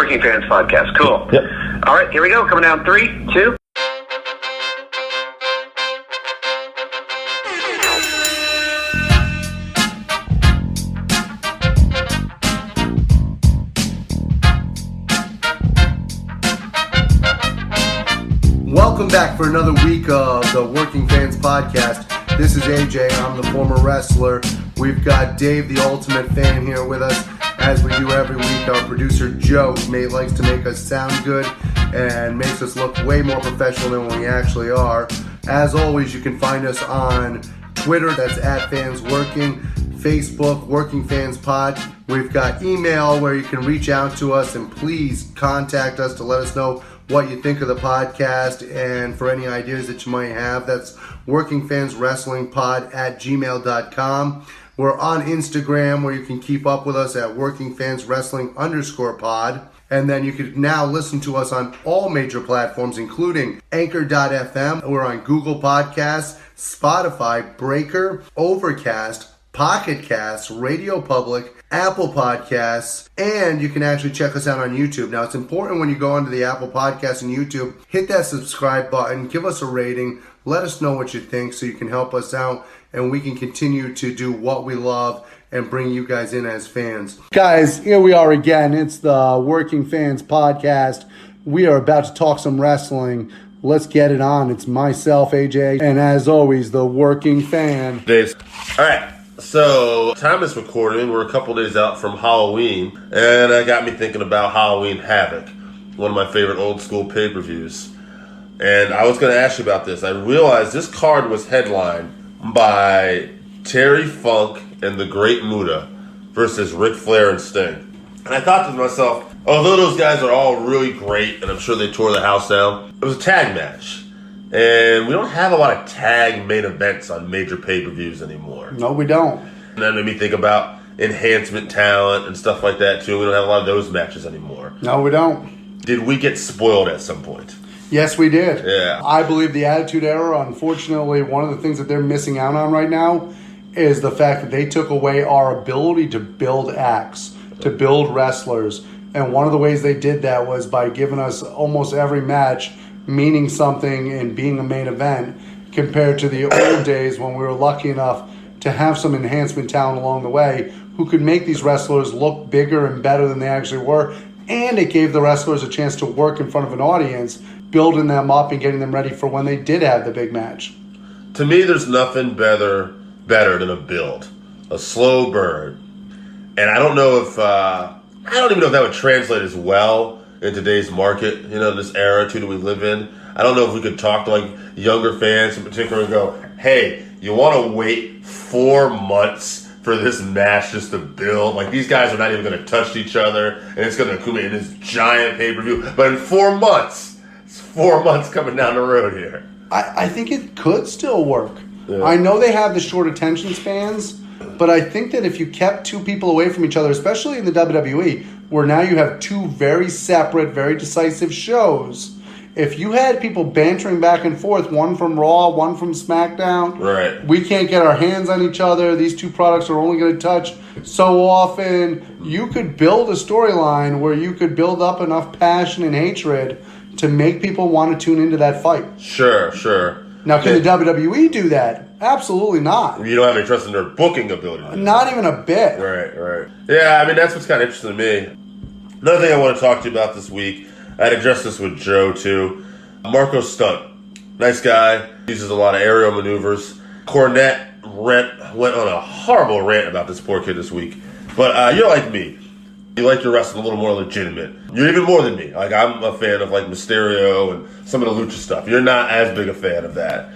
Working Fans Podcast. Cool. Yep. All right, here we go. Coming down 3, 2. Welcome back for another week of the Working Fans Podcast. This is AJ. I'm the former wrestler. We've got Dave, the ultimate fan, here with us. As we do every week, our producer Joe likes to make us sound good and makes us look way more professional than we actually are. As always, you can find us on Twitter, that's @FansWorking, Facebook, Working Fans Pod. We've got email where you can reach out to us and please contact us to let us know what you think of the podcast and for any ideas that you might have. That's workingfanswrestlingpod@gmail.com. We're on Instagram where you can keep up with us at workingfanswrestling_pod. And then you can now listen to us on all major platforms, including Anchor.fm. We're on Google Podcasts, Spotify, Breaker, Overcast, Pocket Casts, Radio Public, Apple Podcasts, and you can actually check us out on YouTube. Now, it's important when you go onto the Apple Podcasts and YouTube, hit that subscribe button, give us a rating, let us know what you think so you can help us out and we can continue to do what we love and bring you guys in as fans. Guys, here we are again. It's the Working Fans Podcast. We are about to talk some wrestling. Let's get it on. It's myself, AJ, and as always, the Working Fan. Dave. All right. So, time is recording. We're a couple days out from Halloween, and that got me thinking about Halloween Havoc, one of my favorite old school pay-per-views. And I was going to ask you about this. I realized this card was headlined by Terry Funk and the Great Muta versus Ric Flair and Sting. And I thought to myself, although those guys are all really great, and I'm sure they tore the house down, it was a tag match. And we don't have a lot of tag main events on major pay-per-views anymore. No, we don't. And that made me think about enhancement talent and stuff like that, too. We don't have a lot of those matches anymore. No, we don't. Did we get spoiled at some point? Yes, we did. Yeah. I believe the Attitude Era, unfortunately, one of the things that they're missing out on right now is the fact that they took away our ability to build acts, to build wrestlers. And one of the ways they did that was by giving us almost every match meaning something and being a main event compared to the old days when we were lucky enough to have some enhancement talent along the way who could make these wrestlers look bigger and better than they actually were. And it gave the wrestlers a chance to work in front of an audience, building them up and getting them ready for when they did have the big match. To me, there's nothing better than a build, a slow burn. And I don't know if, I don't even know if that would translate as well in today's market, this era too that we live in. I don't know if we could talk to younger fans in particular and go, hey, you want to wait 4 months for this match just to build? These guys are not even going to touch each other, and it's going to accumulate in this giant pay-per-view. But in 4 months, it's 4 months coming down the road here. I think it could still work. Yeah. I know they have the short attention spans, but I think that if you kept two people away from each other, especially in the WWE, where now you have two very separate, very decisive shows, if you had people bantering back and forth, one from Raw, one from SmackDown, right? We can't get our hands on each other, these two products are only going to touch so often, you could build a storyline where you could build up enough passion and hatred to make people want to tune into that fight. Sure. Now, can the WWE do that? Absolutely not. You don't have any trust in their booking ability. Not even a bit. Right. Yeah, that's what's kind of interesting to me. Another thing I want to talk to you about this week, I'd addressed this with Joe, too. Marco Stunt. Nice guy. Uses a lot of aerial maneuvers. Cornette went on a horrible rant about this poor kid this week. But you're like me. You like your wrestling a little more legitimate. You're even more than me. I'm a fan of Mysterio and some of the lucha stuff. You're not as big a fan of that.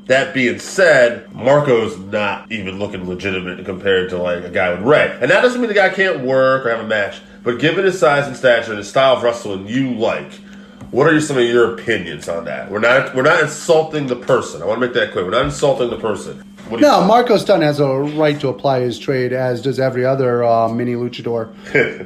That being said, Marco's not even looking legitimate compared to a guy with Ray. And that doesn't mean the guy can't work or have a match. But given his size and stature and the style of wrestling you like, what are some of your opinions on that? We're not insulting the person. I want to make that clear. We're not insulting the person. What do you think? Marco Stunt has a right to apply his trade, as does every other mini luchador.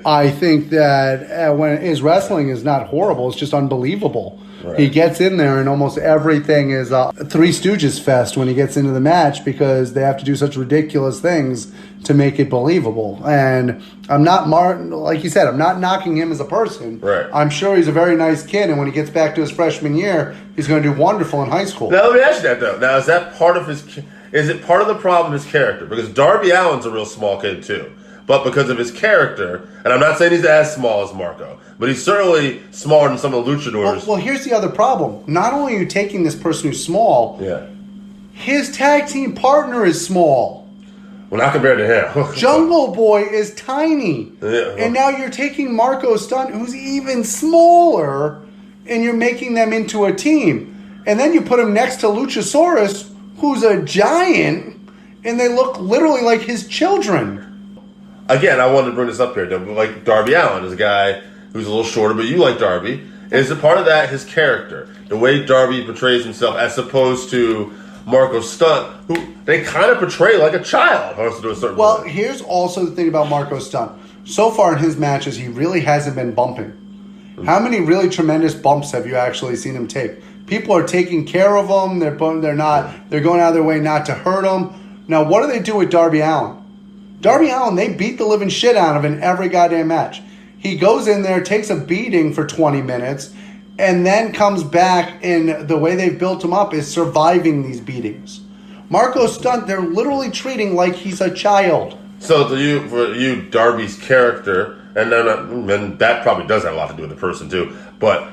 I think that when his wrestling is not horrible, it's just unbelievable. Right. He gets in there and almost everything is a Three Stooges fest when he gets into the match because they have to do such ridiculous things to make it believable. And I'm not, like you said, I'm not knocking him as a person. Right. I'm sure he's a very nice kid, and when he gets back to his freshman year, he's going to do wonderful in high school. Now, let me ask you that, though. Now, is that part of his... Is it part of the problem, his character? Because Darby Allin's a real small kid, too. But because of his character, and I'm not saying he's as small as Marco, but he's certainly smaller than some of the luchadors. Well, here's the other problem. Not only are you taking this person who's small, his tag team partner is small. Well, not compared to him. Jungle Boy is tiny. Yeah. And now you're taking Marco Stunt, who's even smaller, and you're making them into a team. And then you put him next to Luchasaurus, who's a giant, and they look literally like his children. Again, I wanted to bring this up here. Like Darby Allin is a guy who's a little shorter, but you like Darby. Is it part of that his character? The way Darby portrays himself as opposed to Marco Stunt, who they kind of portray like a child. To a certain point. Here's also the thing about Marco Stunt. So far in his matches, he really hasn't been bumping. How many really tremendous bumps have you actually seen him take? People are taking care of him. They're going out of their way not to hurt him. Now, what do they do with Darby Allin? Darby Allin, they beat the living shit out of in every goddamn match. He goes in there, takes a beating for 20 minutes, and then comes back, and the way they've built him up is surviving these beatings. Marco Stunt, they're literally treating like he's a child. So for you, Darby's character, and that probably does have a lot to do with the person too, but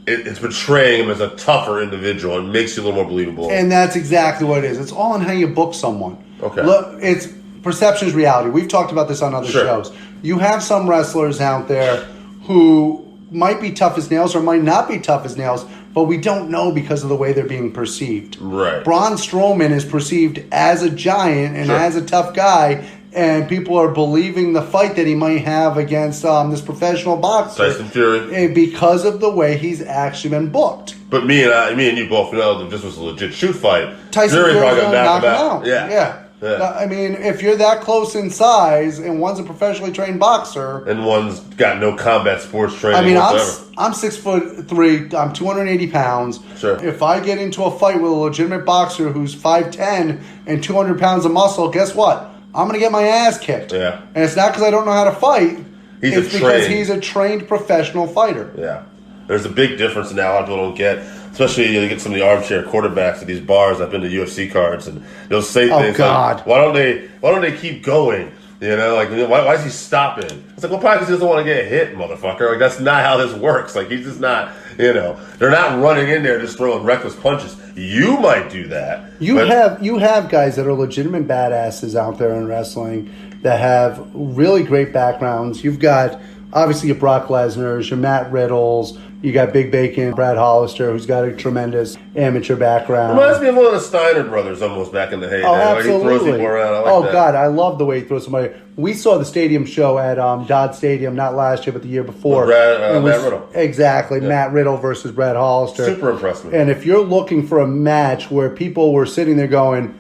it's portraying him as a tougher individual and makes you a little more believable. And that's exactly what it is. It's all in how you book someone. Okay. Look, it's perception is reality. We've talked about this on other shows. You have some wrestlers out there who might be tough as nails or might not be tough as nails, but we don't know because of the way they're being perceived. Right. Braun Strowman is perceived as a giant and as a tough guy, and people are believing the fight that he might have against this professional boxer. Tyson Fury. Because of the way he's actually been booked. But me and you both know that this was a legit shoot fight. Tyson Fury Fury's probably going to knock him out. Yeah. I mean, if you're that close in size and one's a professionally trained boxer, and one's got no combat sports training. I mean, whatsoever. I'm 6'3", I'm 280 pounds. Sure. If I get into a fight with a legitimate boxer who's 5'10" and 200 pounds of muscle, guess what? I'm going to get my ass kicked. Yeah. And it's not because I don't know how to fight. It's because he's a trained professional fighter. Yeah. There's a big difference in that a lot of people don't get. Especially you get some of the armchair quarterbacks at these bars. I've been to UFC cards, and they'll say things like, "Why don't they keep going?" You know, like why is he stopping? It's like, well, probably because he doesn't want to get hit, motherfucker. Like that's not how this works. Like he's just not. You know, they're not running in there just throwing reckless punches. You might do that. You have guys that are legitimate badasses out there in wrestling that have really great backgrounds. You've got obviously your Brock Lesnar's, your Matt Riddles. You got Big Bacon, Brad Hollister, who's got a tremendous amateur background. Reminds me of one of the Steiner brothers almost back in the heyday. Oh, absolutely. Like he throws people around. I like that. God, I love the way he throws somebody. We saw the stadium show at Dodd Stadium, not last year, but the year before. Matt Riddle. Exactly. Yeah. Matt Riddle versus Brad Hollister. Super impressed me. And if you're looking for a match where people were sitting there going,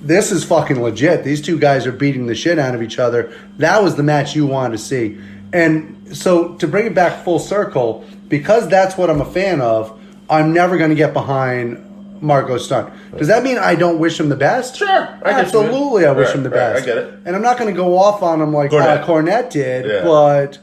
this is fucking legit. These two guys are beating the shit out of each other. That was the match you wanted to see. And so to bring it back full circle, because that's what I'm a fan of, I'm never going to get behind Marco Stunt. Does that mean I don't wish him the best? Sure. Absolutely, I wish him the best. I get it. And I'm not going to go off on him like Cornette did, but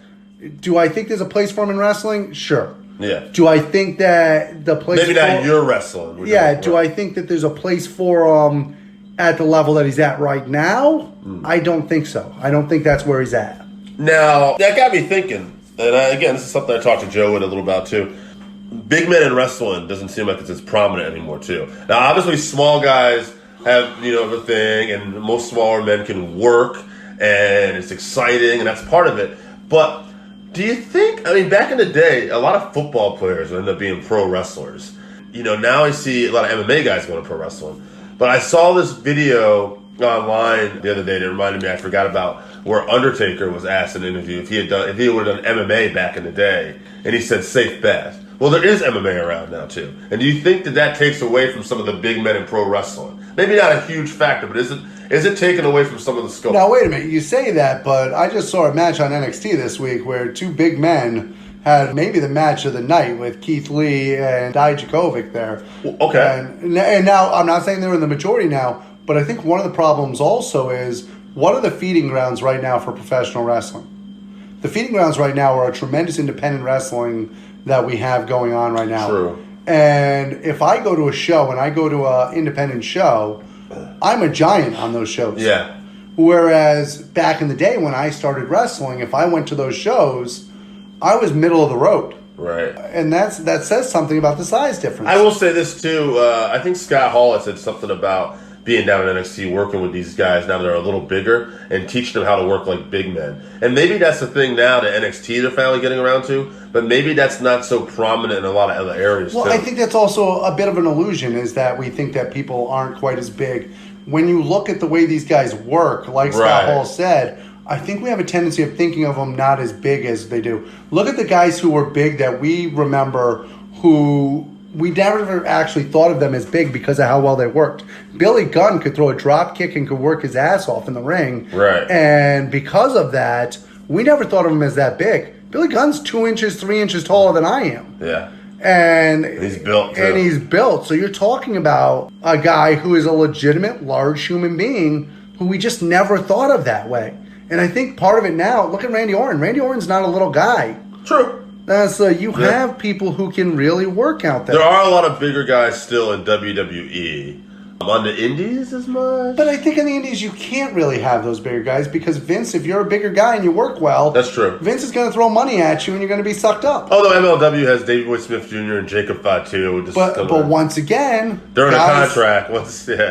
do I think there's a place for him in wrestling? Sure. Yeah. Do I think that the place Maybe not your wrestling. Yeah, do I think that there's a place for him at the level that he's at right now? I don't think so. I don't think that's where he's at. Now, that got me thinking, and again, this is something I talked to Joe a little about too. Big men in wrestling doesn't seem like it's as prominent anymore too. Now, obviously, small guys have the thing, and most smaller men can work, and it's exciting, and that's part of it. But do you think? I mean, back in the day, a lot of football players would end up being pro wrestlers. Now I see a lot of MMA guys going to pro wrestling. But I saw this video online the other day that reminded me I forgot about where Undertaker was asked in an interview if he would have done MMA back in the day, and he said safe bet. Well, there is MMA around now too, and do you think that takes away from some of the big men in pro wrestling? Maybe not a huge factor, but is it taken away from some of the scope? Now wait a minute, you say that, but I just saw a match on NXT this week where two big men had maybe the match of the night with Keith Lee and Dijakovic there. Okay. And now, I'm not saying they're in the majority now, but I think one of the problems also is, what are the feeding grounds right now for professional wrestling? The feeding grounds right now are a tremendous independent wrestling that we have going on right now. True. And if I go to a show, and I go to an independent show, I'm a giant on those shows. Yeah. Whereas back in the day when I started wrestling, if I went to those shows, I was middle of the road. Right. And that says something about the size difference. I will say this too. I think Scott Hall had said something about being down at NXT, working with these guys now that they're a little bigger and teaching them how to work like big men. And maybe that's the thing now that NXT they're finally getting around to, but maybe that's not so prominent in a lot of other areas Well, too. I think that's also a bit of an illusion, is that we think that people aren't quite as big. When you look at the way these guys work, like Scott Hall said, I think we have a tendency of thinking of them not as big as they do. Look at the guys who were big that we remember, who we never actually thought of them as big because of how well they worked. Billy Gunn could throw a drop kick and could work his ass off in the ring. Right. And because of that, we never thought of him as that big. Billy Gunn's 2 inches, 3 inches taller than I am. Yeah. And he's built too. So you're talking about a guy who is a legitimate, large human being who we just never thought of that way. And I think part of it now, look at Randy Orton. Randy Orton's not a little guy. True. So you have people who can really work out there. There are a lot of bigger guys still in WWE. On the indies as much? But I think in the indies you can't really have those bigger guys, because Vince, if you're a bigger guy and you work well, that's true. Vince is going to throw money at you and you're going to be sucked up. Although MLW has Davey Boy Smith Jr. and Jacob Fatu. But once again, they're in a contract.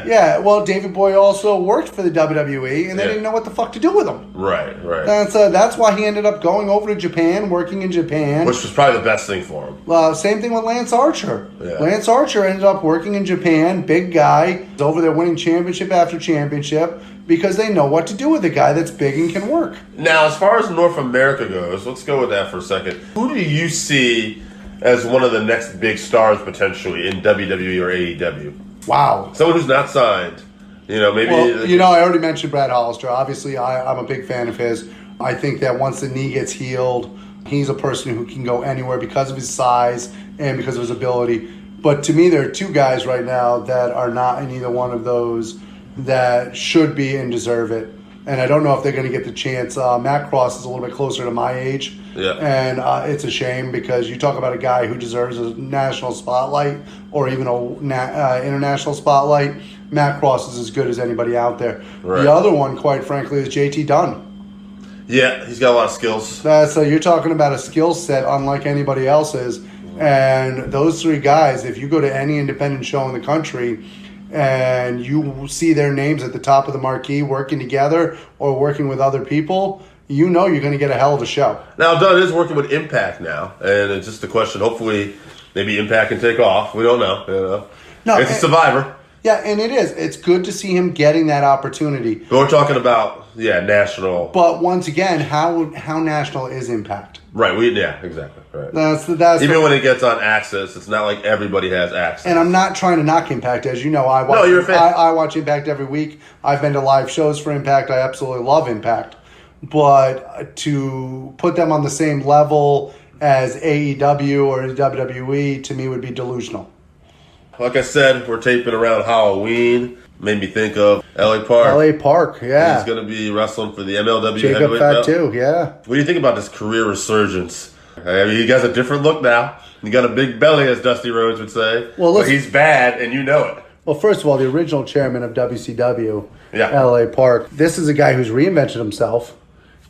Yeah, well, David Boy also worked for the WWE, and they didn't know what the fuck to do with him. Right. That's why he ended up going over to Japan, working in Japan. Which was probably the best thing for him. Same thing with Lance Archer. Yeah. Lance Archer ended up working in Japan, big guy, over there winning championship after championship, because they know what to do with a guy that's big and can work. Now, as far as North America goes, let's go with that for a second. Who do you see as one of the next big stars potentially in WWE or AEW? Wow. Someone who's not signed. Maybe... Well, I already mentioned Brad Hollister. Obviously, I'm a big fan of his. I think that once the knee gets healed, he's a person who can go anywhere because of his size and because of his ability. But to me, there are two guys right now that are not in either one of those that should be and deserve it. And I don't know if they're going to get the chance. Matt Cross is a little bit closer to my age. Yeah. And it's a shame, because you talk about a guy who deserves a national spotlight or even a international spotlight. Matt Cross is as good as anybody out there. Right. The other one, quite frankly, is JT Dunn. Yeah, he's got a lot of skills. So you're talking about a skill set unlike anybody else's. And those three guys, if you go to any independent show in the country and you see their names at the top of the marquee working together or working with other people, you're going to get a hell of a show. Now, Dunn is working with Impact now, and it's just a question. Hopefully, maybe Impact can take off. We don't know. No, it's a Survivor. Yeah, and it is. It's good to see him getting that opportunity. But we're talking about, national. But once again, how national is Impact? Right. Exactly. Right. That's even when it gets on Access, it's not like everybody has access. And I'm not trying to knock Impact, as you know. You're a fan. I watch Impact every week. I've been to live shows for Impact. I absolutely love Impact. But to put them on the same level as AEW or WWE, to me, would be delusional. Like I said, we're taping around Halloween. Made me think of LA Park. LA Park, yeah. He's going to be wrestling for the MLW Jacob heavyweight belt. Fatu, yeah. What do you think about this career resurgence? I mean, he has a different look now. He got a big belly, as Dusty Rhodes would say. Well, but he's bad, and you know it. Well, first of all, the original chairman of WCW, yeah. LA Park, this is a guy who's reinvented himself.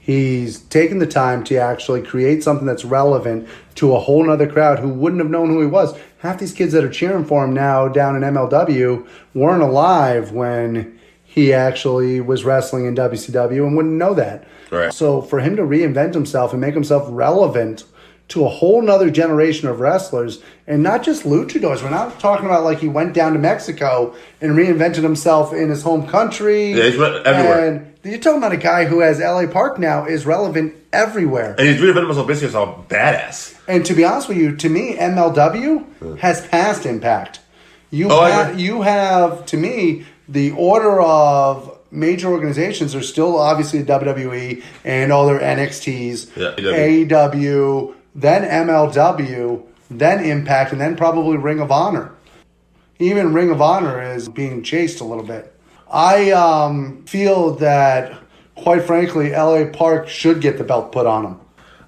He's taken the time to actually create something that's relevant to a whole nother crowd who wouldn't have known who he was. Half these kids that are cheering for him now down in MLW weren't alive when he actually was wrestling in WCW and wouldn't know that. Right. So for him to reinvent himself and make himself relevant to a whole nother generation of wrestlers, and not just luchadors. We're not talking about like he went down to Mexico and reinvented himself in his home country. Yeah, he's went everywhere. You're talking about a guy who has LA Park now is relevant everywhere. And he's reinvented himself basically as a badass. And to be honest with you, to me, MLW has passed Impact. You have, to me, the order of major organizations are still obviously the WWE and all their NXTs, AEW, then MLW, then Impact, and then probably Ring of Honor. Even Ring of Honor is being chased a little bit. I feel that, quite frankly, LA Park should get the belt put on him.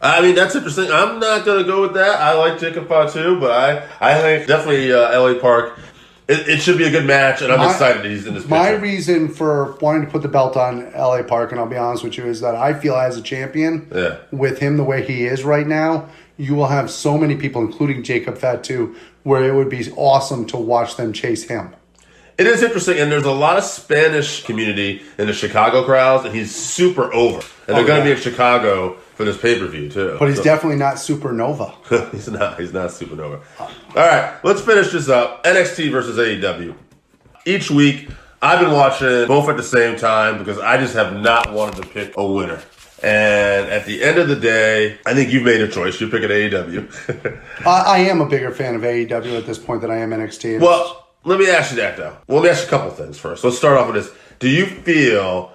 I mean, that's interesting. I'm not going to go with that. I like Jacob Fatu, but I think definitely LA Park. It should be a good match, and I'm excited that he's in this picture. My reason for wanting to put the belt on LA Park, and I'll be honest with you, is that I feel as a champion, with him the way he is right now, you will have so many people, including Jacob Fatu, where it would be awesome to watch them chase him. It is interesting, and there's a lot of Spanish community in the Chicago crowds, and he's super over. And they're going to be in Chicago for this pay-per-view, too. But he's definitely not supernova. He's not supernova. All right, let's finish this up. NXT versus AEW. Each week, I've been watching both at the same time because I just have not wanted to pick a winner. And at the end of the day, I think you've made a choice. You're picking AEW. I am a bigger fan of AEW at this point than I am NXT. Well, let me ask you that, though. Well, let me ask you a couple things first. Let's start off with this. Do you feel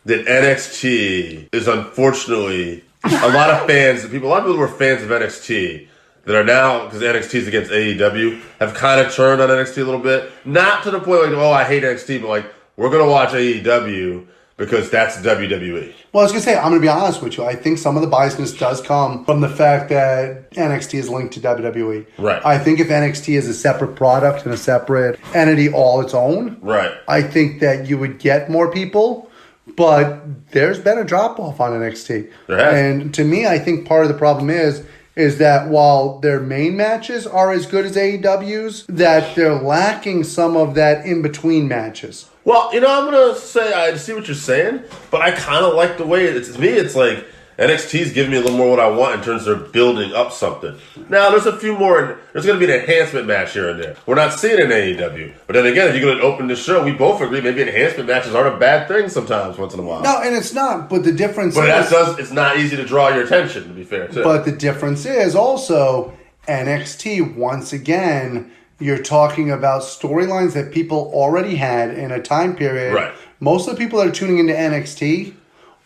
that NXT is unfortunately a lot of people who were fans of NXT that are now, because NXT is against AEW, have kind of turned on NXT a little bit? Not to the point like, oh, I hate NXT, but like, we're going to watch AEW because that's WWE. Well, I was going to say, I'm going to be honest with you. I think some of the biasness does come from the fact that NXT is linked to WWE. Right. I think if NXT is a separate product and a separate entity all its own, right, I think that you would get more people. But there's been a drop-off on NXT. There has. And to me, I think part of the problem is that while their main matches are as good as AEW's, that they're lacking some of that in-between matches. Well, I'm going to say I see what you're saying, but I kind of like the way to me, it's like NXT's giving me a little more what I want in terms of building up something. Now, there's a few more. There's going to be an enhancement match here and there. We're not seeing it in AEW. But then again, if you're going to open the show, we both agree maybe enhancement matches aren't a bad thing sometimes, once in a while. No, and it's not. But the difference it's not easy to draw your attention, to be fair, too. But the difference is also NXT, once again, you're talking about storylines that people already had in a time period. Right. Most of the people that are tuning into NXT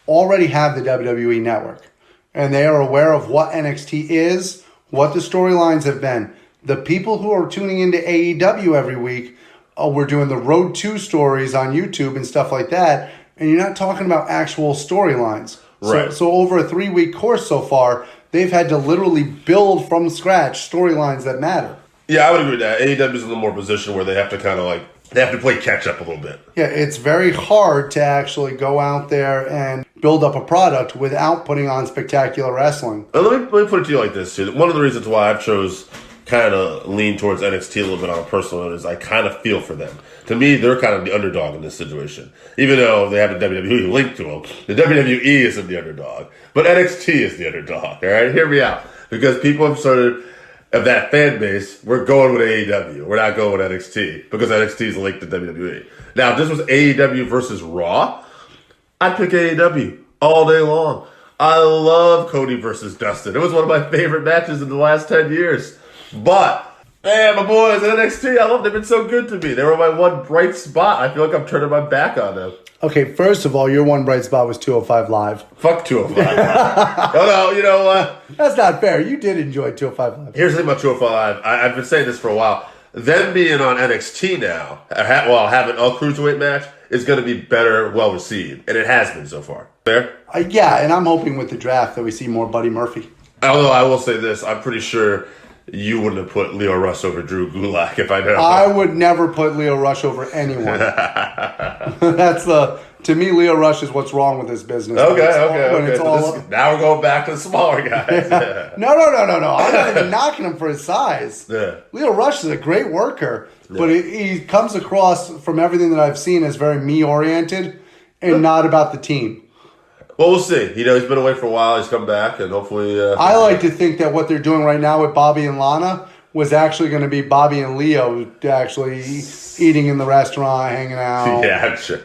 already have the WWE Network. And they are aware of what NXT is, what the storylines have been. The people who are tuning into AEW every week, we're doing the Road 2 stories on YouTube and stuff like that. And you're not talking about actual storylines. Right. So over a 3-week course so far, they've had to literally build from scratch storylines that matter. Yeah, I would agree with that. AEW is in a little more position where they have to kind of they have to play catch up a little bit. Yeah, it's very hard to actually go out there and build up a product without putting on spectacular wrestling. Let me put it to you like this, too. One of the reasons why I chose kind of lean towards NXT a little bit on a personal note is I kind of feel for them. To me, they're kind of the underdog in this situation. Even though they have a WWE linked to them, the WWE isn't the underdog. But NXT is the underdog, all right? Hear me out. Because people have started, of that fan base, we're going with AEW. We're not going with NXT because NXT is linked to WWE. Now, if this was AEW versus Raw, I'd pick AEW all day long. I love Cody versus Dustin. It was one of my favorite matches in the last 10 years. But, man, my boys at NXT, I love them. They've been so good to me. They were my one bright spot. I feel like I'm turning my back on them. Okay, first of all, your one bright spot was 205 Live. Fuck 205 Live. No, you know what? That's not fair. You did enjoy 205 Live. Here's the thing about 205 Live. I've been saying this for a while. Them being on NXT now, having a cruiserweight match, is going to be better, well received. And it has been so far. Fair? Yeah, and I'm hoping with the draft that we see more Buddy Murphy. Although I will say this, I'm pretty sure you wouldn't have put Leo Rush over Drew Gulak if I know. I would never put Leo Rush over anyone. To me, Leo Rush is what's wrong with this business. Okay. Now we're going back to the smaller guys. Yeah. No. I'm not even knocking him for his size. Yeah. Leo Rush is a great worker, but he comes across from everything that I've seen as very me-oriented and not about the team. Well, we'll see. He's been away for a while. He's come back, and hopefully... I like to think that what they're doing right now with Bobby and Lana was actually going to be Bobby and Leo actually eating in the restaurant, hanging out. Yeah, I'm sure.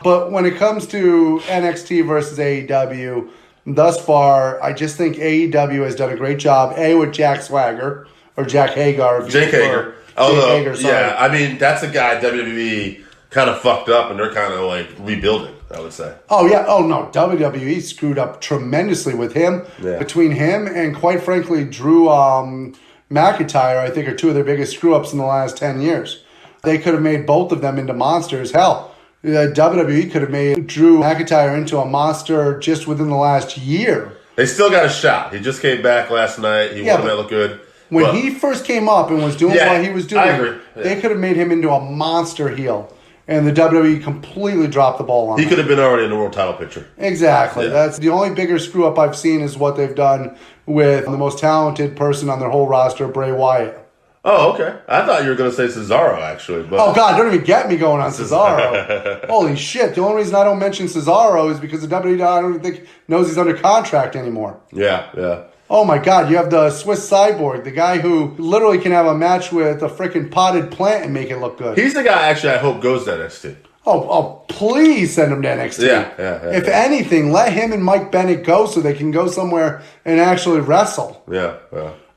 But when it comes to NXT versus AEW, thus far, I just think AEW has done a great job, with Jack Swagger, or Jack Hager. Jake Hager. Jake Hager, sorry. Yeah, I mean, that's a guy WWE kind of fucked up, and they're kind of like rebuilding, I would say. Oh, yeah. Oh, no. WWE screwed up tremendously with him. Yeah. Between him and, quite frankly, Drew McIntyre, I think, are two of their biggest screw-ups in the last 10 years. They could have made both of them into monsters. Hell, WWE could have made Drew McIntyre into a monster just within the last year. They still got a shot. He just came back last night. He wanted to look good. When he first came up and was doing what he was doing, I agree. Yeah. They could have made him into a monster heel. And the WWE completely dropped the ball on him. He could have been already in the world title picture. Exactly. Yeah. That's the only bigger screw-up I've seen is what they've done with the most talented person on their whole roster, Bray Wyatt. Oh, okay. I thought you were going to say Cesaro, actually. But... Oh, God, don't even get me going on Cesaro. Holy shit. The only reason I don't mention Cesaro is because the WWE, I don't even think, knows he's under contract anymore. Yeah. Oh, my God. You have the Swiss Cyborg, the guy who literally can have a match with a freaking potted plant and make it look good. He's the guy, actually, I hope goes to NXT. Oh, please send him to NXT. Yeah. If anything, let him and Mike Bennett go so they can go somewhere and actually wrestle. Yeah.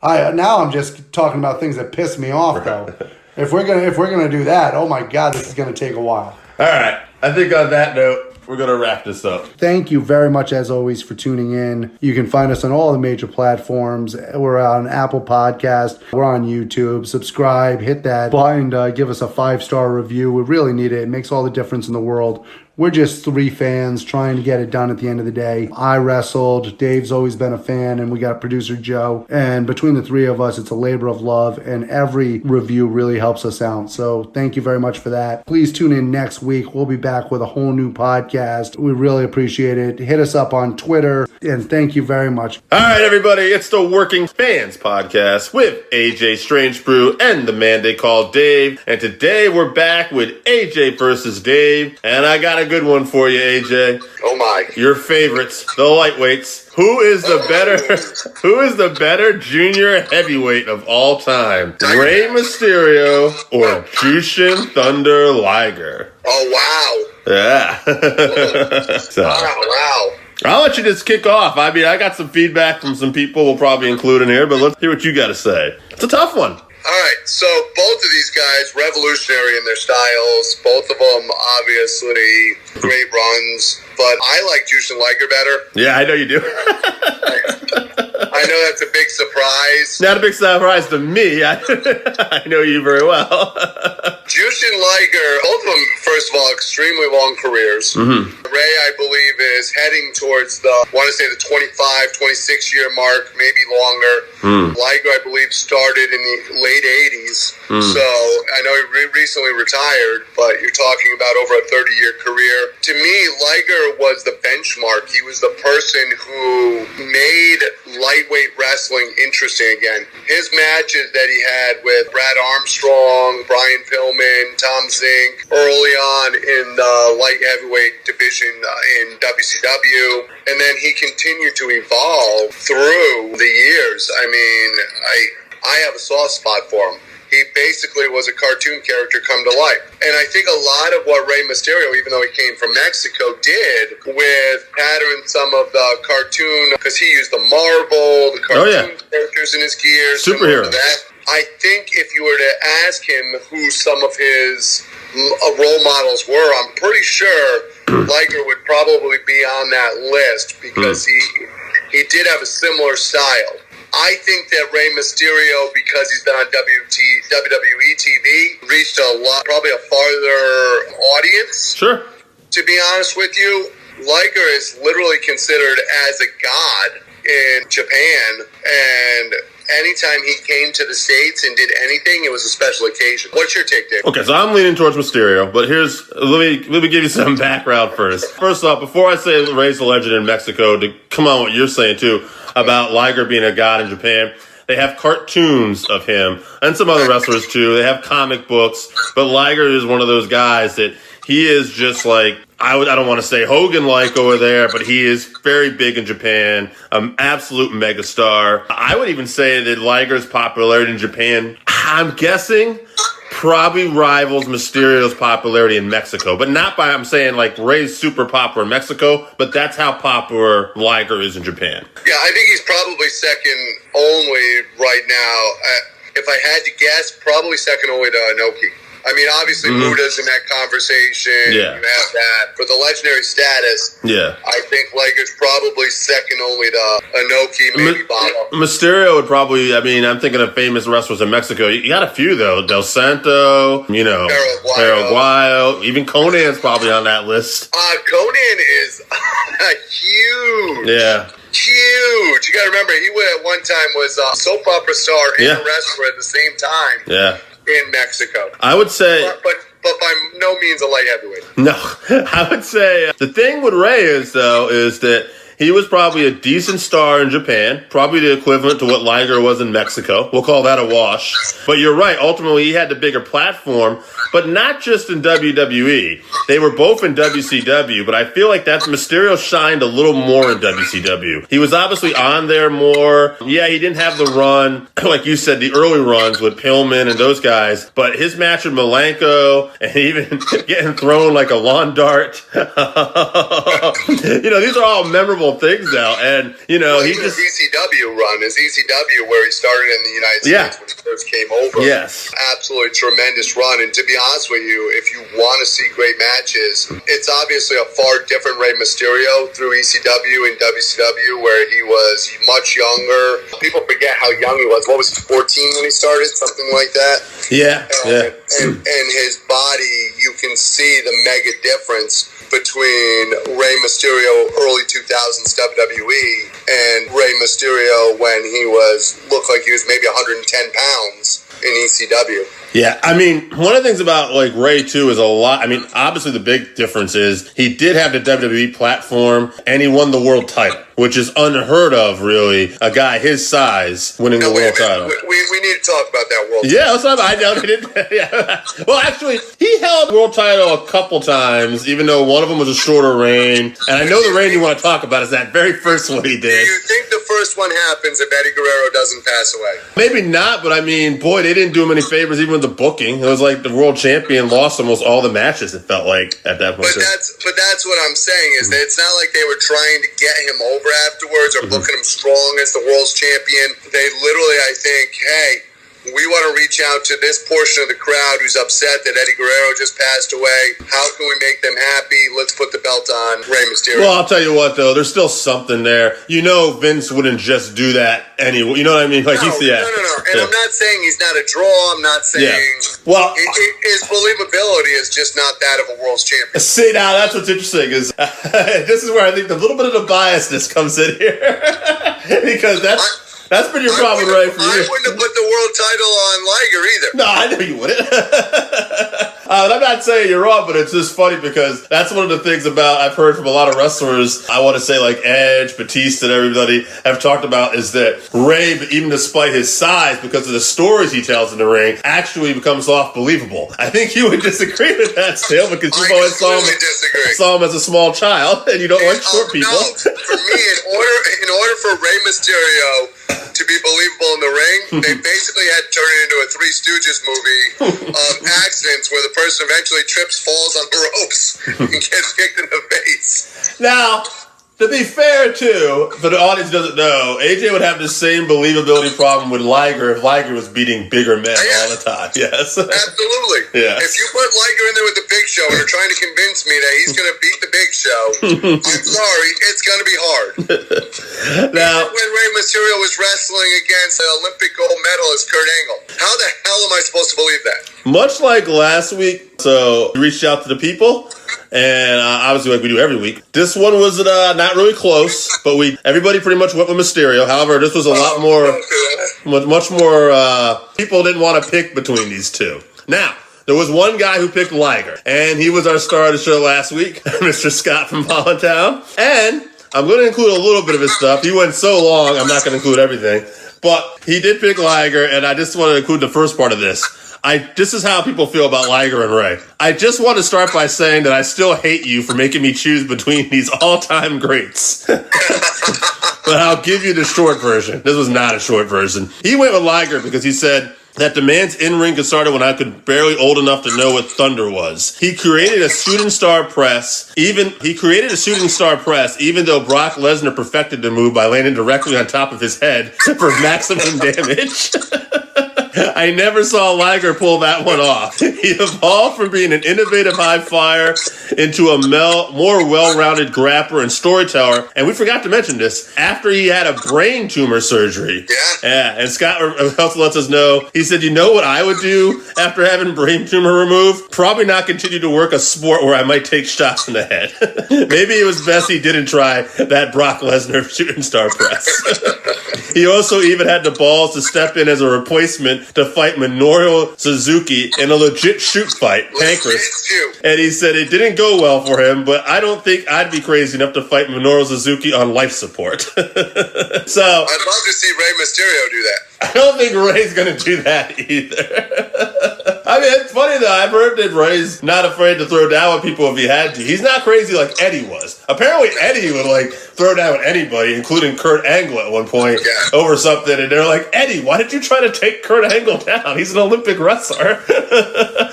Now I'm just talking about things that piss me off, though. If we're gonna do that, oh my God, this is gonna take a while. All right. I think on that note, we're going to wrap this up. Thank you very much, as always, for tuning in. You can find us on all the major platforms. We're on Apple Podcast. We're on YouTube. Subscribe. Hit that button. Give us a 5-star review. We really need it. It makes all the difference in the world. We're just 3 fans trying to get it done at the end of the day. I wrestled. Dave's always been a fan, and we got producer Joe. And between the 3 of us, it's a labor of love, and every review really helps us out. So thank you very much for that. Please tune in next week. We'll be back with a whole new podcast. We really appreciate it. Hit us up on Twitter, and thank you very much. All right, everybody. It's the Working Fans Podcast with AJ Strangebrew and the man they call Dave. And today we're back with AJ versus Dave. And I got a good one for you, AJ. Oh my. Your favorites, the lightweights. Who is the better junior heavyweight of all time? Rey Mysterio or Jushin Thunder Liger? Oh wow. Yeah. Wow. I'll let you just kick off. I mean, I got some feedback from some people we'll probably include in here, but let's hear what you got to say. It's a tough one. All right, so both of these guys, revolutionary in their styles. Both of them, obviously, great runs. But I like Jushin Liger better. Yeah, I know you do. I know that's a big surprise. Not a big surprise to me. I know you very well. Jushin Liger, both of them, first of all, extremely long careers. Mm-hmm. Ray, I believe, is heading towards the 25, 26-year mark, maybe longer. Liger, I believe, started in the late 80s. So I know he recently retired, but you're talking about over a 30-year career. To me, Liger was the benchmark. He was the person who made lightweight wrestling interesting again. His matches that he had with Brad Armstrong, Brian Pillman, Tom Zink, early on in the light heavyweight division in WCW, and then he continued to evolve through the years. I mean, I have a soft spot for him. He basically was a cartoon character come to life. And I think a lot of what Rey Mysterio, even though he came from Mexico, did with pattern some of the cartoon, because he used the marble, the cartoon characters in his gears. Superhero. I think if you were to ask him who some of his role models were, I'm pretty sure Liger would probably be on that list because he did have a similar style. I think that Rey Mysterio, because he's been on WWE TV, reached probably a farther audience. Sure. To be honest with you, Liger is literally considered as a god in Japan, and anytime he came to the States and did anything, it was a special occasion. What's your take, Dave? Okay, so I'm leaning towards Mysterio, but let me give you some background first. First off, before I say Rey's the legend in Mexico, to come on what you're saying too about Liger being a god in Japan, they have cartoons of him and some other wrestlers too. They have comic books, but Liger is one of those guys that he is just like, I don't want to say Hogan-like over there, but he is very big in Japan, an absolute megastar. I would even say that Liger's popularity in Japan, I'm guessing, probably rivals Mysterio's popularity in Mexico, but not by, I'm saying like Rey's super popular in Mexico, but that's how popular Liger is in Japan. Yeah, I think he's probably second only right now. If I had to guess, probably second only to Inoki. I mean, obviously, Muda's in that conversation. Yeah. You have that. For the legendary status, I think Liger's probably second only to Inoki, maybe Bono. Mysterio would probably, I mean, I'm thinking of famous wrestlers in Mexico. You got a few, though. Del Santo, Paraguayo. Even Conan's probably on that list. Conan is huge. Yeah. Huge. You got to remember, he at one time was a soap opera star and a wrestler at the same time. Yeah. In Mexico. I would say... But by no means a light heavyweight. No. I would say the thing with Rey is that he was probably a decent star in Japan, probably the equivalent to what Liger was in Mexico. We'll call that a wash. But you're right. Ultimately, he had the bigger platform, but not just in WWE. They were both in WCW, but I feel like Mysterio shined a little more in WCW. He was obviously on there more. Yeah, he didn't have the run, like you said, the early runs with Pillman and those guys, but his match with Malenko and even getting thrown like a lawn dart. These are all memorable things now, and he just ECW run is ECW where he started in the United States when he first came over. Yes, absolutely tremendous run. And to be honest with you, if you want to see great matches, it's obviously a far different Rey Mysterio through ECW and WCW, where he was much younger. People forget how young he was. What was he, 14 when he started, something like that? Yeah, and his body, you can see the mega difference between Rey Mysterio early 2000s WWE and Rey Mysterio when he looked like he was maybe 110 pounds in ECW. Yeah, I mean, one of the things about like Rey too is a lot. I mean, obviously the big difference is he did have the WWE platform and he won the world title, which is unheard of, really. A guy his size winning the world title. We need to talk about that world title. Yeah, that's what I know. He didn't. Yeah. Well, actually, he held the world title a couple times, even though one of them was a shorter reign. And I know the reign you want to talk about is that very first one he did. Do you think the first one happens if Eddie Guerrero doesn't pass away? Maybe not, but I mean, boy, they didn't do him any favors even with the booking. It was like the world champion lost almost all the matches, it felt like, at that point. But that's what I'm saying, is that it's not like they were trying to get him over afterwards or booking him strong as the world's champion. They literally, I think, hey, we want to reach out to this portion of the crowd who's upset that Eddie Guerrero just passed away. How can we make them happy? Let's put the belt on Rey Mysterio. Well, I'll tell you what, though. There's still something there. Vince wouldn't just do that anyway. You know what I mean? Like, no. And I'm not saying he's not a draw. I'm not saying... Yeah. Well... His believability is just not that of a world's champion. See, now, that's what's interesting is... this is where I think a little bit of the biasness comes in here. Because that's been your problem, Ray, for years. I wouldn't have put the world title on Liger either. No, I know you wouldn't. I'm not saying you're wrong, but it's just funny because that's one of the things I've heard from a lot of wrestlers, I want to say like Edge, Batista, and everybody have talked about is that Ray, even despite his size, because of the stories he tells in the ring, actually becomes off believable. I think you would disagree with that still because you've always saw him as a small child and you don't like short people. No, for me, in order for Rey Mysterio to be believable in the ring, they basically had to turn it into a Three Stooges movie of accidents where the person eventually trips, falls on the ropes, and gets kicked in the face. Now, to be fair, too, for the audience doesn't know, AJ would have the same believability problem with Liger if Liger was beating bigger men all the time. Yes. Absolutely. Yes. If you put Liger in there with the Big Show and are trying to convince me that he's going to beat the Big Show, I'm sorry, it's going to be hard. Now, when Rey Mysterio was wrestling against the Olympic gold medalist Kurt Angle, how the hell am I supposed to believe that? Much like last week, so we reached out to the people. And obviously, like we do every week, this one was not really close, but everybody pretty much went with Mysterio. However, this was a lot more, much more. People didn't want to pick between these two. Now, there was one guy who picked Liger, and he was our star of the show last week, Mr. Scott from Voluntown. And I'm going to include a little bit of his stuff. He went so long, I'm not going to include everything. But he did pick Liger, and I just want to include the first part of this. This is how people feel about Liger and Ray. I just want to start by saying that I still hate you for making me choose between these all-time greats. But I'll give you the short version. This was not a short version. He went with Liger because he said that the man's in-ring got started when I could barely old enough to know what thunder was. He created a shooting star press, even though Brock Lesnar perfected the move by landing directly on top of his head for maximum damage. I never saw Liger pull that one off. He evolved from being an innovative high flyer into a more well-rounded grappler and storyteller. And we forgot to mention this, after he had a brain tumor surgery. Yeah. And Scott also lets us know, he said, you know what I would do after having brain tumor removed? Probably not continue to work a sport where I might take shots in the head. Maybe it was best he didn't try that Brock Lesnar shooting star press. He also even had the balls to step in as a replacement to fight Minoru Suzuki in a legit shoot fight, Pancras. And he said it didn't go well for him, but I don't think I'd be crazy enough to fight Minoru Suzuki on life support. So I'd love to see Rey Mysterio do that. I don't think Ray's going to do that either. I mean, it's funny though. I've heard that Ray's not afraid to throw down with people if he had to. He's not crazy like Eddie was. Apparently, Eddie would like throw down with anybody, including Kurt Angle at one point over something. And they're like, Eddie, why did you try to take Kurt Angle down? He's an Olympic wrestler.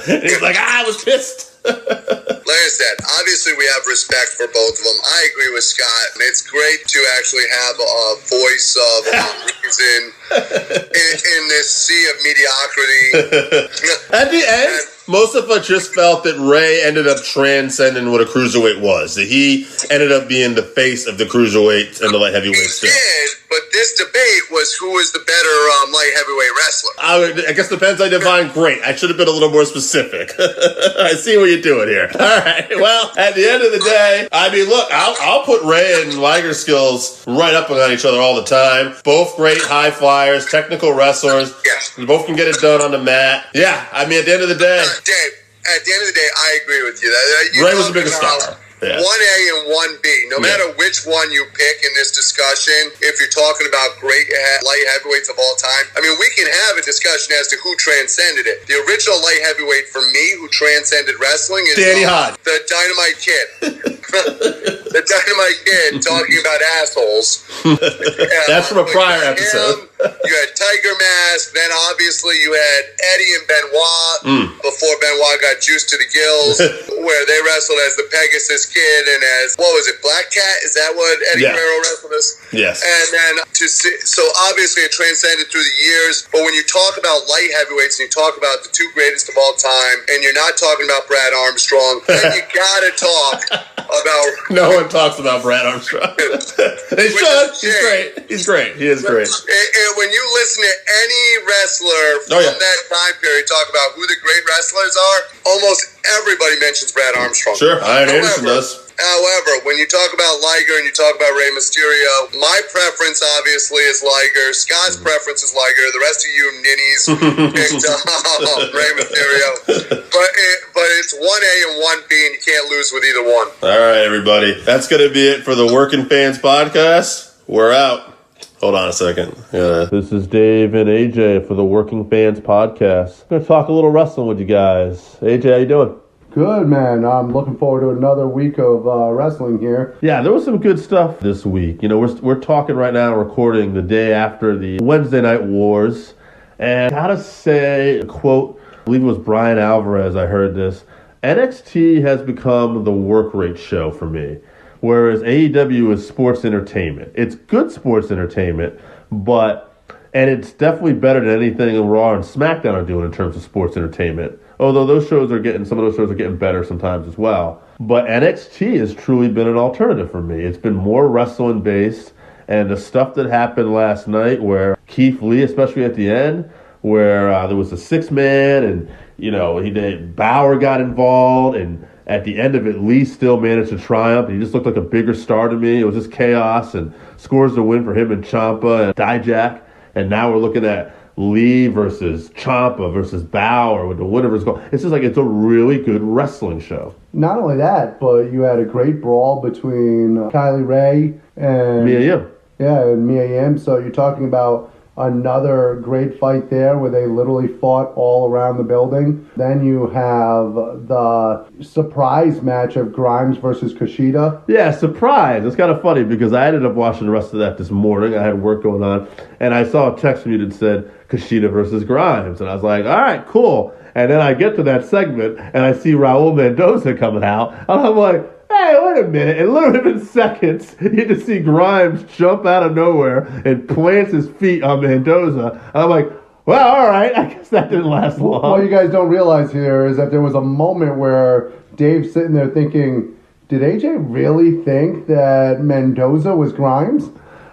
And he's like, I was pissed. Like I said, obviously we have respect for both of them. I agree with Scott. It's great to actually have a voice of reason in this sea of mediocrity. At the end, most of us just felt that Ray ended up transcending what a cruiserweight was. That he ended up being the face of the cruiserweight and the light heavyweight still. He did, but this debate was who was the better light heavyweight wrestler. I guess depends on define great. I should have been a little more specific. I see what you're doing here. All right. Well, at the end of the day, I mean, look, I'll put Ray and Liger's skills right up on each other all the time. Both great high flyers, technical wrestlers. Yeah. Both can get it done on the mat. Yeah. I mean, at the end of the day, Dave, at the end of the day, I agree with you. Ray was the biggest star. Yeah. 1A and 1B, no matter which one you pick in this discussion, if you're talking about great light heavyweights of all time, I mean, we can have a discussion as to who transcended it. The original light heavyweight for me who transcended wrestling is Danny Hod. The Dynamite Kid. The Dynamite Kid talking about assholes. That's from a prior episode. You had Tiger Mask, then obviously you had Eddie and Benoit before Benoit got juiced to the gills, where they wrestled as the Pegasus Kid and as, what was it, Black Cat? Is that what Eddie Guerrero wrestled as? Yes. And then so obviously it transcended through the years, but when you talk about light heavyweights and you talk about the two greatest of all time, and you're not talking about Brad Armstrong, then you gotta talk about... No one talks about Brad Armstrong. They should. He's great. He's great. He is great. And when you listen to any wrestler from that time period talk about who the great wrestlers are, almost everybody mentions Brad Armstrong. Sure, Iron Anderson does. However, when you talk about Liger and you talk about Rey Mysterio, my preference obviously is Liger. Scott's preference is Liger. The rest of you ninnies picked Rey Mysterio. But it's 1A and 1B, and you can't lose with either one. All right, everybody. That's going to be it for the Working Fans podcast. We're out. Hold on a second. This is Dave and AJ for the Working Fans podcast. I'm going to talk a little wrestling with you guys. AJ, how you doing? Good, man. I'm looking forward to another week of wrestling here. Yeah, there was some good stuff this week. You know, we're talking right now, recording the day after the Wednesday Night Wars. And I gotta say, a quote, I believe it was Brian Alvarez, I heard this, NXT has become the work rate show for me, whereas AEW is sports entertainment. It's good sports entertainment, and it's definitely better than anything Raw and SmackDown are doing in terms of sports entertainment. Although some of those shows are getting better sometimes as well. But NXT has truly been an alternative for me. It's been more wrestling based, and the stuff that happened last night where Keith Lee, especially at the end, where there was a 6-man and, you know, Bauer got involved, and at the end of it, Lee still managed to triumph. He just looked like a bigger star to me. It was just chaos, and scores the win for him and Ciampa and Dijak. And now we're looking at Lee versus Ciampa versus Bauer with the whatever's going. It's just like it's a really good wrestling show. Not only that, but you had a great brawl between Kylie Ray and Mia Yim. Yeah, and Mia Yim. So you're talking about Another great fight there where they literally fought all around the building. Then you have the surprise match of Grimes versus Kushida. Yeah, surprise. It's kind of funny because I ended up watching the rest of that this morning. I had work going on, and I saw a text from you that said Kushida versus Grimes, and I was like, all right, cool. And then I get to that segment, and I see Raul Mendoza coming out, and I'm like, hey, wait a minute. And literally within seconds, you just see Grimes jump out of nowhere and plants his feet on Mendoza. And I'm like, well, all right. I guess that didn't last long. What you guys don't realize here is that there was a moment where Dave's sitting there thinking, did AJ really think that Mendoza was Grimes?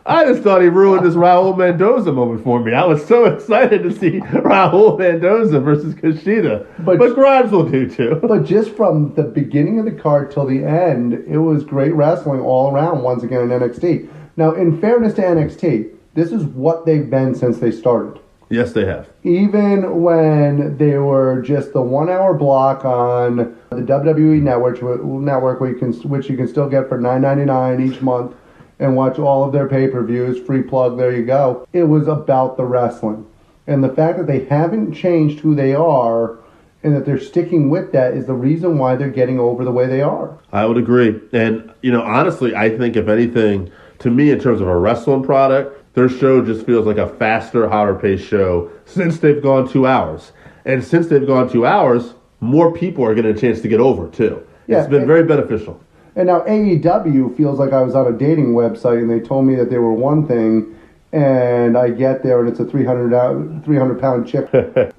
I just thought he ruined this Raul Mendoza moment for me. I was so excited to see Raul Mendoza versus Kushida. But Grimes will do too. But just from the beginning of the card till the end, it was great wrestling all around once again in NXT. Now, in fairness to NXT, this is what they've been since they started. Yes, they have. Even when they were just the 1 hour block on the WWE network which you can still get for $9.99 each month, and watch all of their pay-per-views, free plug, there you go. It was about the wrestling. And the fact that they haven't changed who they are and that they're sticking with that is the reason why they're getting over the way they are. I would agree. And, honestly, I think if anything, to me, in terms of a wrestling product, their show just feels like a faster, hotter-paced show since they've gone 2 hours. And since they've gone 2 hours, more people are getting a chance to get over, too. Yeah, it's been very beneficial. And now AEW feels like I was on a dating website and they told me that they were one thing, and I get there and it's a 300-pound chick.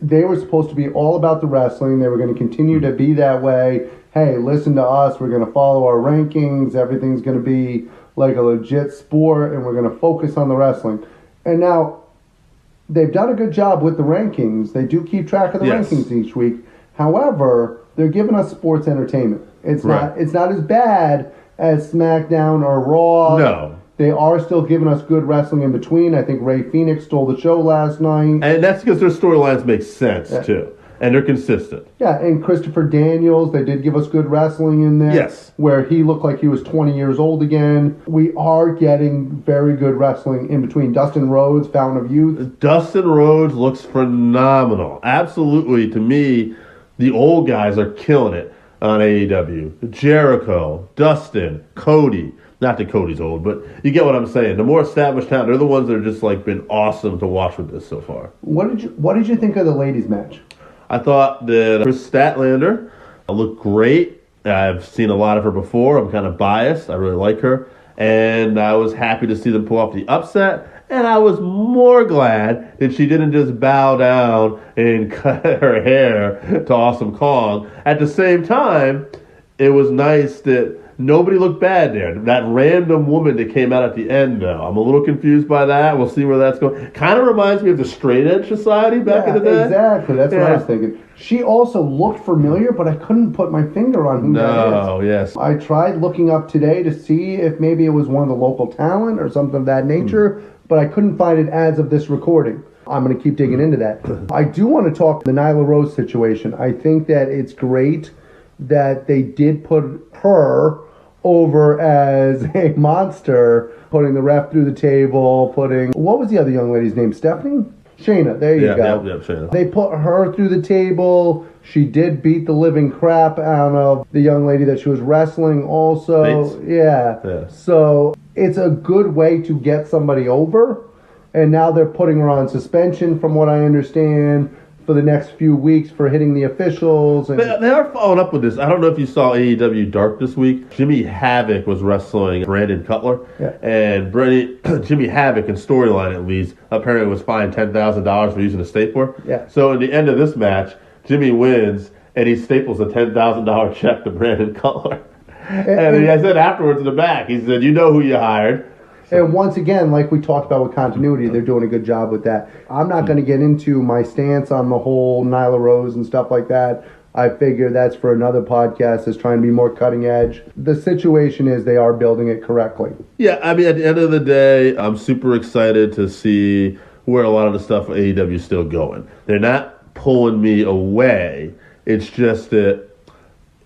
They were supposed to be all about the wrestling. They were going to continue to be that way. Hey, listen to us. We're going to follow our rankings. Everything's going to be like a legit sport, and we're going to focus on the wrestling. And now they've done a good job with the rankings. They do keep track of the rankings each week. However, they're giving us sports entertainment. It's not as bad as SmackDown or Raw. No. They are still giving us good wrestling in between. I think Rey Fenix stole the show last night. And that's because their storylines make sense, too. And they're consistent. Yeah, and Christopher Daniels, they did give us good wrestling in there. Yes. Where he looked like he was 20 years old again. We are getting very good wrestling in between. Dustin Rhodes, Fountain of Youth. Dustin Rhodes looks phenomenal. Absolutely, to me, the old guys are killing it on AEW. Jericho, Dustin, Cody. Not that Cody's old, but you get what I'm saying. The more established talent, they're the ones that are just been awesome to watch with this so far. What did you think of the ladies' match? I thought that Chris Statlander looked great. I've seen a lot of her before. I'm kind of biased. I really like her. And I was happy to see them pull off the upset. And I was more glad that she didn't just bow down and cut her hair to Awesome Kong. At the same time, it was nice that nobody looked bad there. That random woman that came out at the end, though, I'm a little confused by that. We'll see where that's going. Kind of reminds me of the Straight Edge Society back in the day. Exactly. That's what I was thinking. She also looked familiar, but I couldn't put my finger on who that is. No, yes. I tried looking up today to see if maybe it was one of the local talent or something of that nature, but I couldn't find it as of this recording. I'm going to keep digging into that. I do want to talk the Nyla Rose situation. I think that it's great that they did put her over as a monster, putting the ref through the table, what was the other young lady's name? Stephanie? Shayna, there you go. Yeah, Shayna. They put her through the table. She did beat the living crap out of the young lady that she was wrestling also. Bates? Yeah. So it's a good way to get somebody over. And now they're putting her on suspension, from what I understand, for the next few weeks for hitting the officials. And they are following up with this. I don't know if you saw AEW Dark this week. Jimmy Havoc was wrestling Brandon Cutler. Yeah. And Jimmy Havoc, in storyline at least, apparently was fined $10,000 for using a stapler. Yeah. So in the end of this match, Jimmy wins, and he staples a $10,000 check to Brandon Cutler. And he said afterwards in the back, he said, you know who you hired. And once again, like we talked about with continuity, they're doing a good job with that. I'm not going to get into my stance on the whole Nyla Rose and stuff like that. I figure that's for another podcast that's trying to be more cutting edge. The situation is they are building it correctly. Yeah, I mean, at the end of the day, I'm super excited to see where a lot of the stuff with AEW is still going. They're not pulling me away. It's just that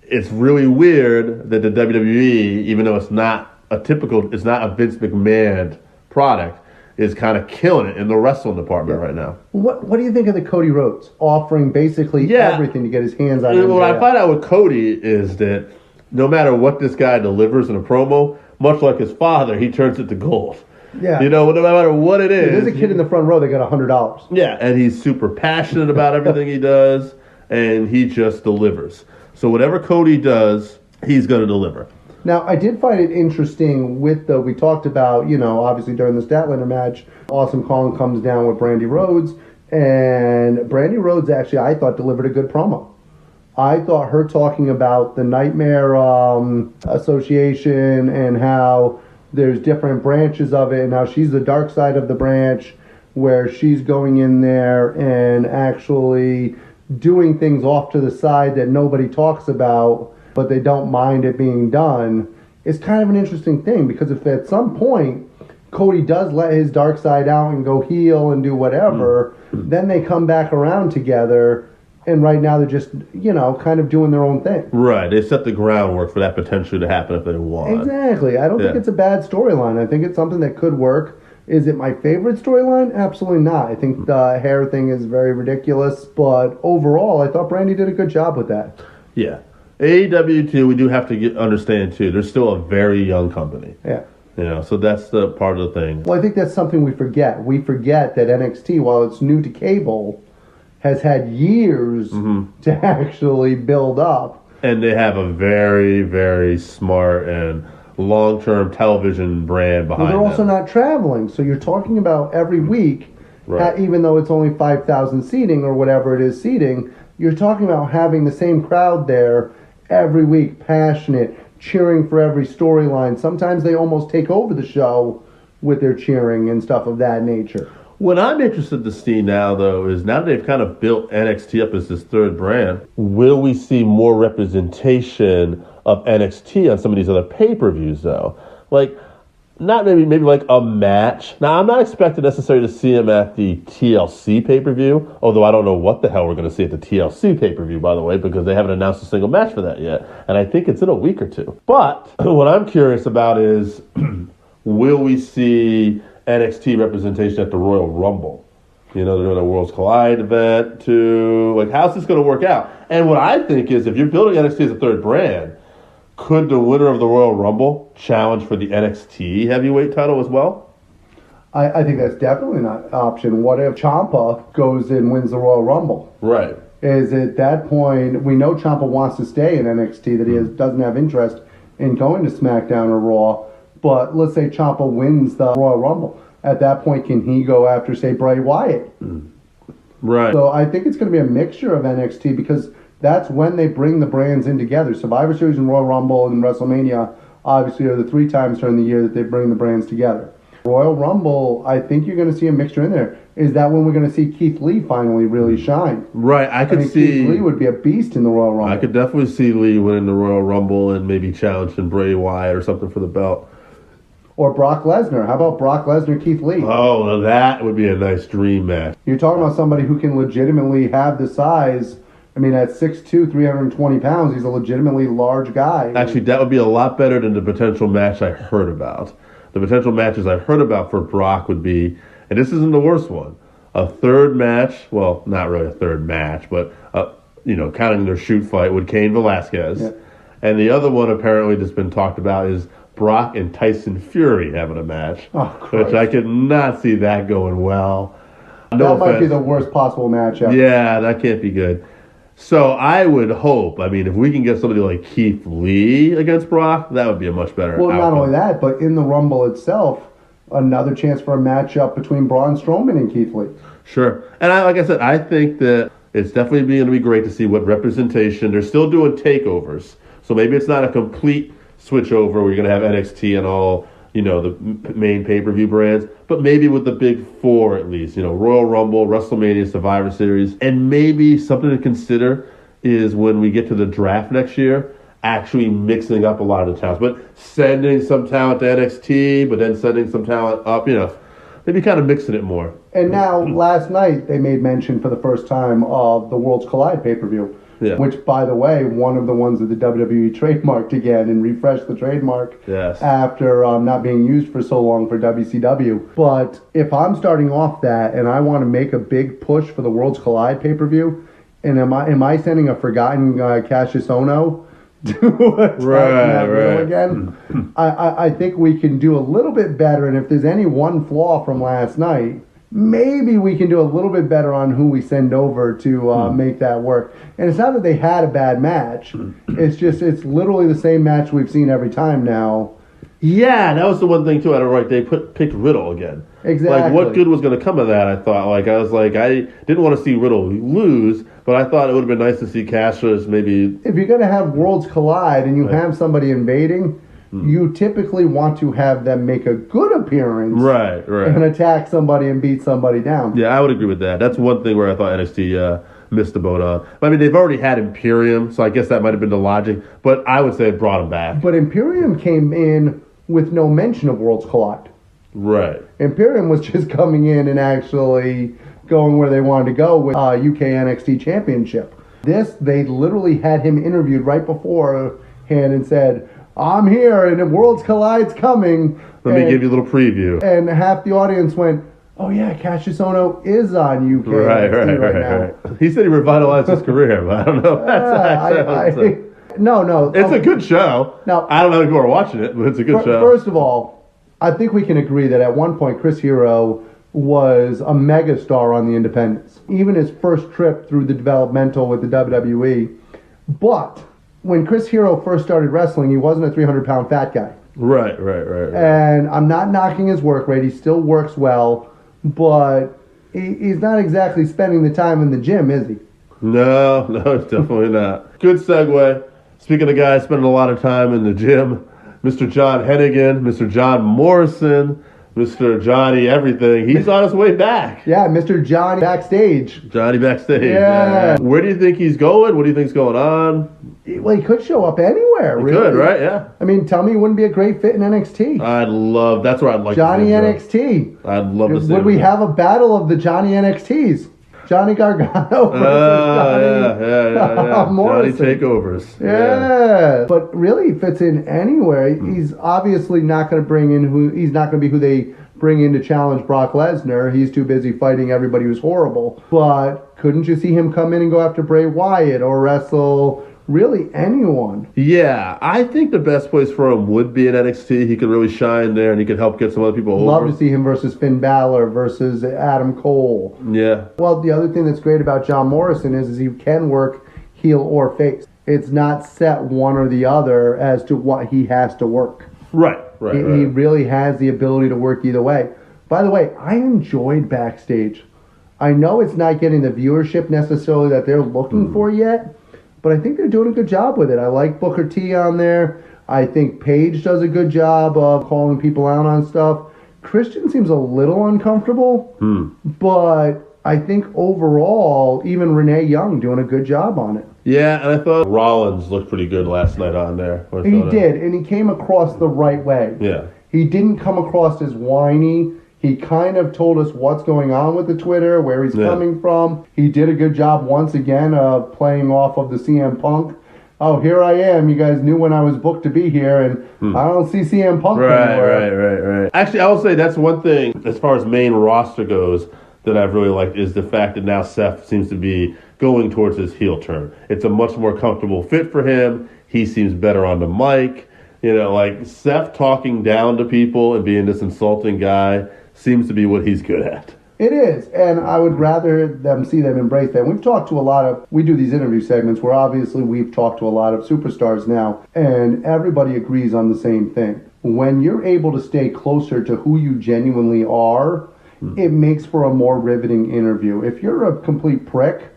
it's really weird that the WWE, even though it's not a Vince McMahon product, is kind of killing it in the wrestling department right now. What do you think of the Cody Rhodes offering basically everything to get his hands on MJF? What I find out with Cody is that no matter what this guy delivers in a promo, much like his father, he turns it to gold. Yeah. You know, no matter what it is. There's a kid in the front row that got $100. Yeah, and he's super passionate about everything he does, and he just delivers. So whatever Cody does, he's going to deliver. Now, I did find it interesting we talked about, obviously during the Statlander match, Awesome Kong comes down with Brandy Rhodes, and Brandy Rhodes actually, I thought, delivered a good promo. I thought her talking about the Nightmare Association and how there's different branches of it, and how she's the dark side of the branch, where she's going in there and actually doing things off to the side that nobody talks about, but they don't mind it being done. It's kind of an interesting thing, because if at some point Cody does let his dark side out and go heel and do whatever, then they come back around together, and right now they're just, kind of doing their own thing. Right. They set the groundwork for that potentially to happen if they want. Exactly. I don't think it's a bad storyline. I think it's something that could work. Is it my favorite storyline? Absolutely not. I think the hair thing is very ridiculous, but overall, I thought Brandy did a good job with that. Yeah. AEW, too, we do have to understand, too, they're still a very young company. Yeah. So that's the part of the thing. Well, I think that's something we forget. We forget that NXT, while it's new to cable, has had years to actually build up. And they have a very, very smart and long-term television brand behind them. Well, they're also not traveling. So you're talking about every week, even though it's only 5,000 seating or whatever it is seating, you're talking about having the same crowd there every week, passionate, cheering for every storyline. Sometimes they almost take over the show with their cheering and stuff of that nature. What I'm interested to see now, though, is now that they've kind of built NXT up as this third brand, will we see more representation of NXT on some of these other pay-per-views, though? Like, not maybe like a match. Now, I'm not expecting necessarily to see them at the TLC pay-per-view, although I don't know what the hell we're going to see at the TLC pay-per-view, by the way, because they haven't announced a single match for that yet, and I think it's in a week or two. But what I'm curious about is, will we see NXT representation at the Royal Rumble? They're doing a Worlds Collide event too. Like, how's this going to work out? And what I think is, if you're building NXT as a third brand, could the winner of the Royal Rumble challenge for the NXT heavyweight title as well? I think that's definitely not an option. What if Ciampa goes and wins the Royal Rumble? Right. Is at that point, we know Ciampa wants to stay in NXT, that he doesn't have interest in going to SmackDown or Raw. But let's say Ciampa wins the Royal Rumble. At that point, can he go after, say, Bray Wyatt? Right. So I think it's going to be a mixture of NXT, because that's when they bring the brands in together. Survivor Series and Royal Rumble and WrestleMania obviously are the 3 times during the year that they bring the brands together. Royal Rumble, I think you're going to see a mixture in there. Is that when we're going to see Keith Lee finally really shine? Right. I think Keith Lee would be a beast in the Royal Rumble. I could definitely see Lee winning the Royal Rumble and maybe challenging Bray Wyatt or something for the belt. Or Brock Lesnar. How about Brock Lesnar, Keith Lee? Oh, well, that would be a nice dream match. You're talking about somebody who can legitimately have the size. I mean, at 6'2", 320 pounds, he's a legitimately large guy. Actually, that would be a lot better than the potential match I heard about. The potential matches I've heard about for Brock would be, and this isn't the worst one, a third match, well, not really a third match, but, counting their shoot fight with Cain Velasquez. Yeah. And the other one apparently that's been talked about is Brock and Tyson Fury having a match, which I could not see that going well. That might be the worst possible match ever. Yeah, that can't be good. So I would hope, if we can get somebody like Keith Lee against Brock, that would be a much better outcome. Not only that, but in the Rumble itself, another chance for a matchup between Braun Strowman and Keith Lee. Sure. And like I said, I think that it's definitely going to be great to see what representation. They're still doing takeovers. So maybe it's not a complete switch over where you're going to have NXT and all, the main pay-per-view brands, but maybe with the big 4 at least, Royal Rumble, WrestleMania, Survivor Series, and maybe something to consider is when we get to the draft next year, actually mixing up a lot of the talents, but sending some talent to NXT, but then sending some talent up, maybe kind of mixing it more. And now, last night, they made mention for the first time of the Worlds Collide pay-per-view, Yeah. Which, by the way, one of the ones that the WWE trademarked again and refreshed the trademark after not being used for so long for WCW. But if I'm starting off that and I want to make a big push for the Worlds Collide pay-per-view, and am I sending a forgotten Cassius Ohno to attack again? I think we can do a little bit better, and if there's any one flaw from last night, maybe we can do a little bit better on who we send over to make that work. And it's not that they had a bad match. It's literally the same match we've seen every time now. Yeah, that was the one thing, too. I don't know, they picked Riddle again. Exactly. Like, what good was going to come of that, I thought. I didn't want to see Riddle lose, but I thought it would have been nice to see Cassius maybe... If you're going to have Worlds Collide and you have somebody invading... You typically want to have them make a good appearance, right, and attack somebody and beat somebody down. Yeah, I would agree with that. That's one thing where I thought NXT missed the boat on. I mean, they've already had Imperium, so I guess that might have been the logic. But I would say it brought them back. But Imperium came in with no mention of Worlds Collide. Right. Imperium was just coming in and actually going where they wanted to go with UK NXT Championship. They literally had him interviewed right beforehand and said, I'm here, and Worlds Collide's coming. Let me give you a little preview. And half the audience went, oh, yeah, Cassius Ohno is on UK NXT right now. He said he revitalized his career, but I don't know if that's No. It's a good show. Now, I don't know if people are watching it, but it's a good show. First of all, I think we can agree that at one point Chris Hero was a megastar on the independents. Even his first trip through the developmental with the WWE. But... when Chris Hero first started wrestling, he wasn't a 300-pound fat guy. Right. And I'm not knocking his work rate. He still works well, but he's not exactly spending the time in the gym, is he? No, definitely not. Good segue. Speaking of guys spending a lot of time in the gym, Mr. John Hennigan, Mr. John Morrison, Mr. Johnny everything. He's on his way back. Yeah, Mr. Johnny backstage. Yeah. Where do you think he's going? What do you think's going on? Well, he could show up anywhere, really. He could, right? Yeah. I mean, tell me he wouldn't be a great fit in NXT. That's where I'd like Johnny to see him. NXT. I'd love to see him. Would we have a battle of the Johnny NXTs? Johnny Gargano versus Johnny Morrison. Johnny takeovers. Yeah. But really he fits in anywhere. He's obviously not going to he's not going to be who they bring in to challenge Brock Lesnar. He's too busy fighting everybody who's horrible. But couldn't you see him come in and go after Bray Wyatt or wrestle really anyone? Yeah, I think the best place for him would be in NXT. He could really shine there, and he could help get some other people over. Love to see him versus Finn Balor versus Adam Cole. Yeah. Well, the other thing that's great about John Morrison is he can work heel or face. It's not set one or the other as to what he has to work. Right. He really has the ability to work either way. By the way, I enjoyed backstage. I know it's not getting the viewership necessarily that they're looking for yet, but I think they're doing a good job with it. I like Booker T on there. I think Paige does a good job of calling people out on stuff. Christian seems a little uncomfortable, but I think overall, even Renee Young doing a good job on it. Yeah, and I thought Rollins looked pretty good last night on there. He did, and he came across the right way. Yeah. He didn't come across as whiny. He kind of told us what's going on with the Twitter, where he's coming from. He did a good job once again of playing off of the CM Punk. Oh, here I am. You guys knew when I was booked to be here, and I don't see CM Punk anywhere. Right. Actually, I will say that's one thing as far as main roster goes that I've really liked is the fact that now Seth seems to be going towards his heel turn. It's a much more comfortable fit for him. He seems better on the mic. You know, like Seth talking down to people and being this insulting guy seems to be what he's good at. It is, and I would rather see them embrace that. We've talked to we do these interview segments where obviously we've talked to a lot of superstars now, and everybody agrees on the same thing. When you're able to stay closer to who you genuinely are, it makes for a more riveting interview. If you're a complete prick,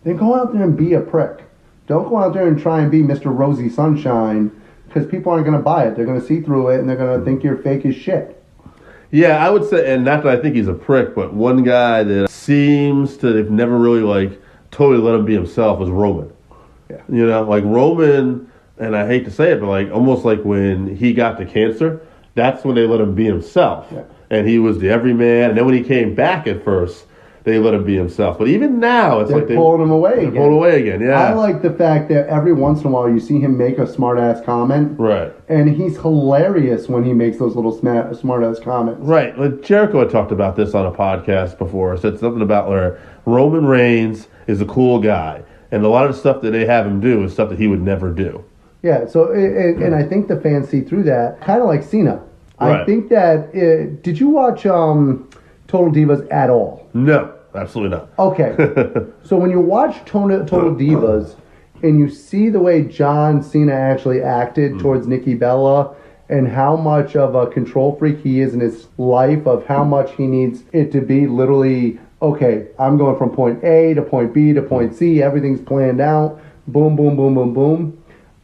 then go out there and be a prick. Don't go out there and try and be Mr. Rosy Sunshine, because people aren't going to buy it. They're going to see through it, and they're going to think you're fake as shit. Yeah, I would say, and not that I think he's a prick, but one guy that seems to have never really, totally let him be himself was Roman. Yeah. You know, Roman, and I hate to say it, but almost like when he got the cancer, that's when they let him be himself. Yeah. And he was the everyman. And then when he came back at first, they let him be himself. But even now, it's they're like pulling him away again. Pulling away again, yeah. I like the fact that every once in a while you see him make a smart-ass comment. Right. And he's hilarious when he makes those little smart-ass comments. Right. Like Jericho had talked about this on a podcast before. Said something about where Roman Reigns is a cool guy. And a lot of the stuff that they have him do is stuff that he would never do. Yeah, so, and I think the fans see through that, kind of like Cena. Right. I think that, did you watch Total Divas at all? No, absolutely not. Okay. So when you watch Total Divas and you see the way John Cena actually acted towards Nikki Bella and how much of a control freak he is in his life, of how much he needs it to be literally, okay, I'm going from point A to point B to point C, everything's planned out, boom, boom, boom, boom, boom.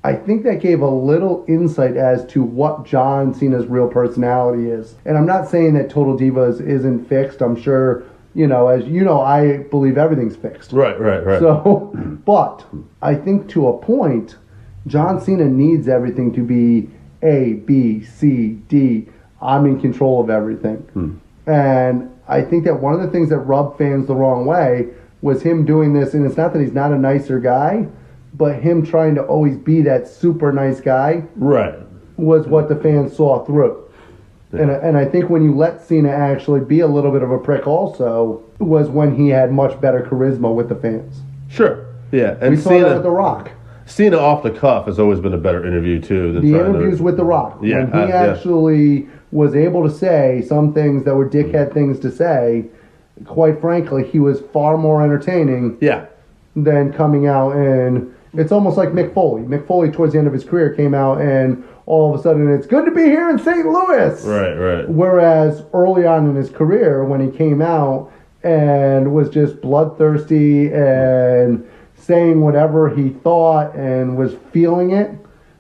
I think that gave a little insight as to what John Cena's real personality is. And I'm not saying that Total Divas isn't fixed. I'm sure, as you know, I believe everything's fixed. Right. So, but I think to a point, John Cena needs everything to be A, B, C, D. I'm in control of everything. And I think that one of the things that rubbed fans the wrong way was him doing this, and it's not that he's not a nicer guy, but him trying to always be that super nice guy was what the fans saw through. Yeah. And I think when you let Cena actually be a little bit of a prick also was when he had much better charisma with the fans. Sure, yeah. And we saw that with The Rock. Cena off the cuff has always been a better interview, too. Than the interviews with The Rock. Yeah, when he actually was able to say some things that were dickhead things to say, quite frankly, he was far more entertaining than coming out and... It's almost like Mick Foley. Mick Foley, towards the end of his career, came out and all of a sudden, it's good to be here in St. Louis. Right. Whereas early on in his career, when he came out and was just bloodthirsty and saying whatever he thought and was feeling it,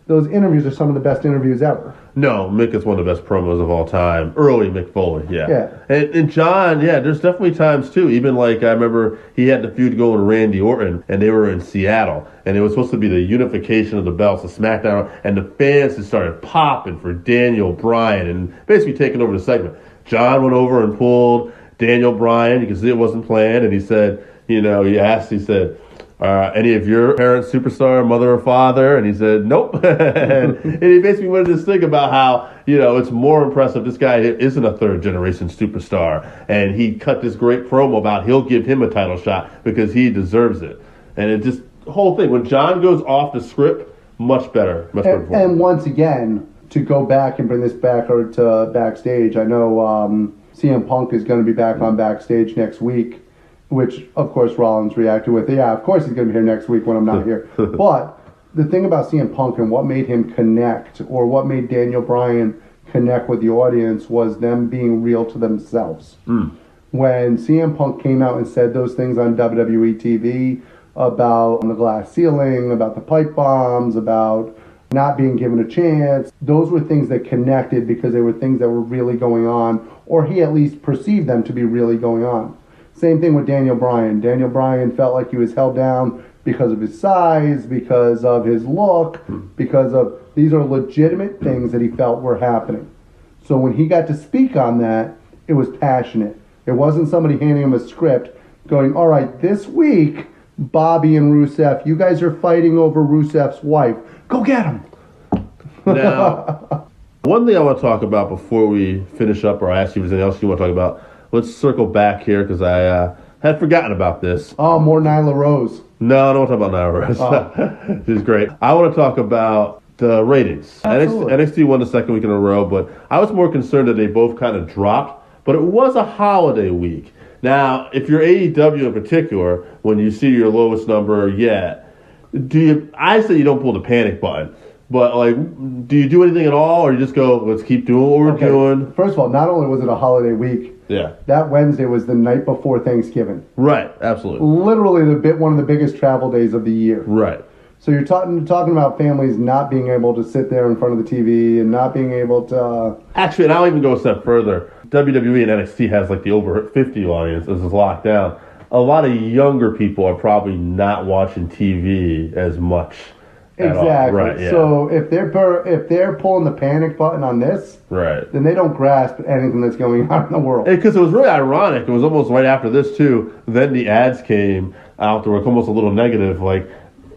those interviews are some of the best interviews ever. No, Mick is one of the best promos of all time. Early Mick Foley, yeah. And John, there's definitely times, too. Even like, I remember he had the feud going with Randy Orton, and they were in Seattle. And it was supposed to be the unification of the belts, the SmackDown, and the fans just started popping for Daniel Bryan and basically taking over the segment. John went over and pulled Daniel Bryan. You can see it wasn't planned. And he said, he said, any of your parents superstar, mother or father? And he said, nope. and he basically went into this thing about how, it's more impressive. This guy isn't a third generation superstar. And he cut this great promo about he'll give him a title shot because he deserves it. And it just, the whole thing, when John goes off the script, much better. And once again, to go back and bring this back to backstage, I know CM Punk is going to be back on Backstage next week. Which, of course, Rollins reacted with, of course he's going to be here next week when I'm not here. But the thing about CM Punk and what made him connect, or what made Daniel Bryan connect with the audience, was them being real to themselves. When CM Punk came out and said those things on WWE TV about the glass ceiling, about the pipe bombs, about not being given a chance, those were things that connected because they were things that were really going on, or he at least perceived them to be really going on. Same thing with Daniel Bryan. Daniel Bryan felt like he was held down because of his size, because of his look, because of... These are legitimate things that he felt were happening. So when he got to speak on that, it was passionate. It wasn't somebody handing him a script going, all right, this week, Bobby and Rusev, you guys are fighting over Rusev's wife. Go get him. Now, one thing I want to talk about before we finish up, or I ask you if there's anything else you want to talk about, let's circle back here because I had forgotten about this. Oh, more Nyla Rose. No, I don't want to talk about Nyla Rose. Oh. She's great. I want to talk about the ratings. NXT won the second week in a row, but I was more concerned that they both kind of dropped. But it was a holiday week. Now, if you're AEW in particular, when you see your lowest number yet, I say you don't pull the panic button. But, do you do anything at all, or you just go, let's keep doing what we're doing? First of all, not only was it a holiday week, that Wednesday was the night before Thanksgiving. Right, absolutely. Literally one of the biggest travel days of the year. Right. So you're talking about families not being able to sit there in front of the TV and not being able to... Actually, and I'll even go a step further. WWE and NXT has, the over 50 audience. This is locked down. A lot of younger people are probably not watching TV as much Exactly. All. Right, yeah. So if they're pulling the panic button on this, right, then they don't grasp anything that's going on in the world. Because it was really ironic. It was almost right after this too. Then the ads came out that were almost a little negative, like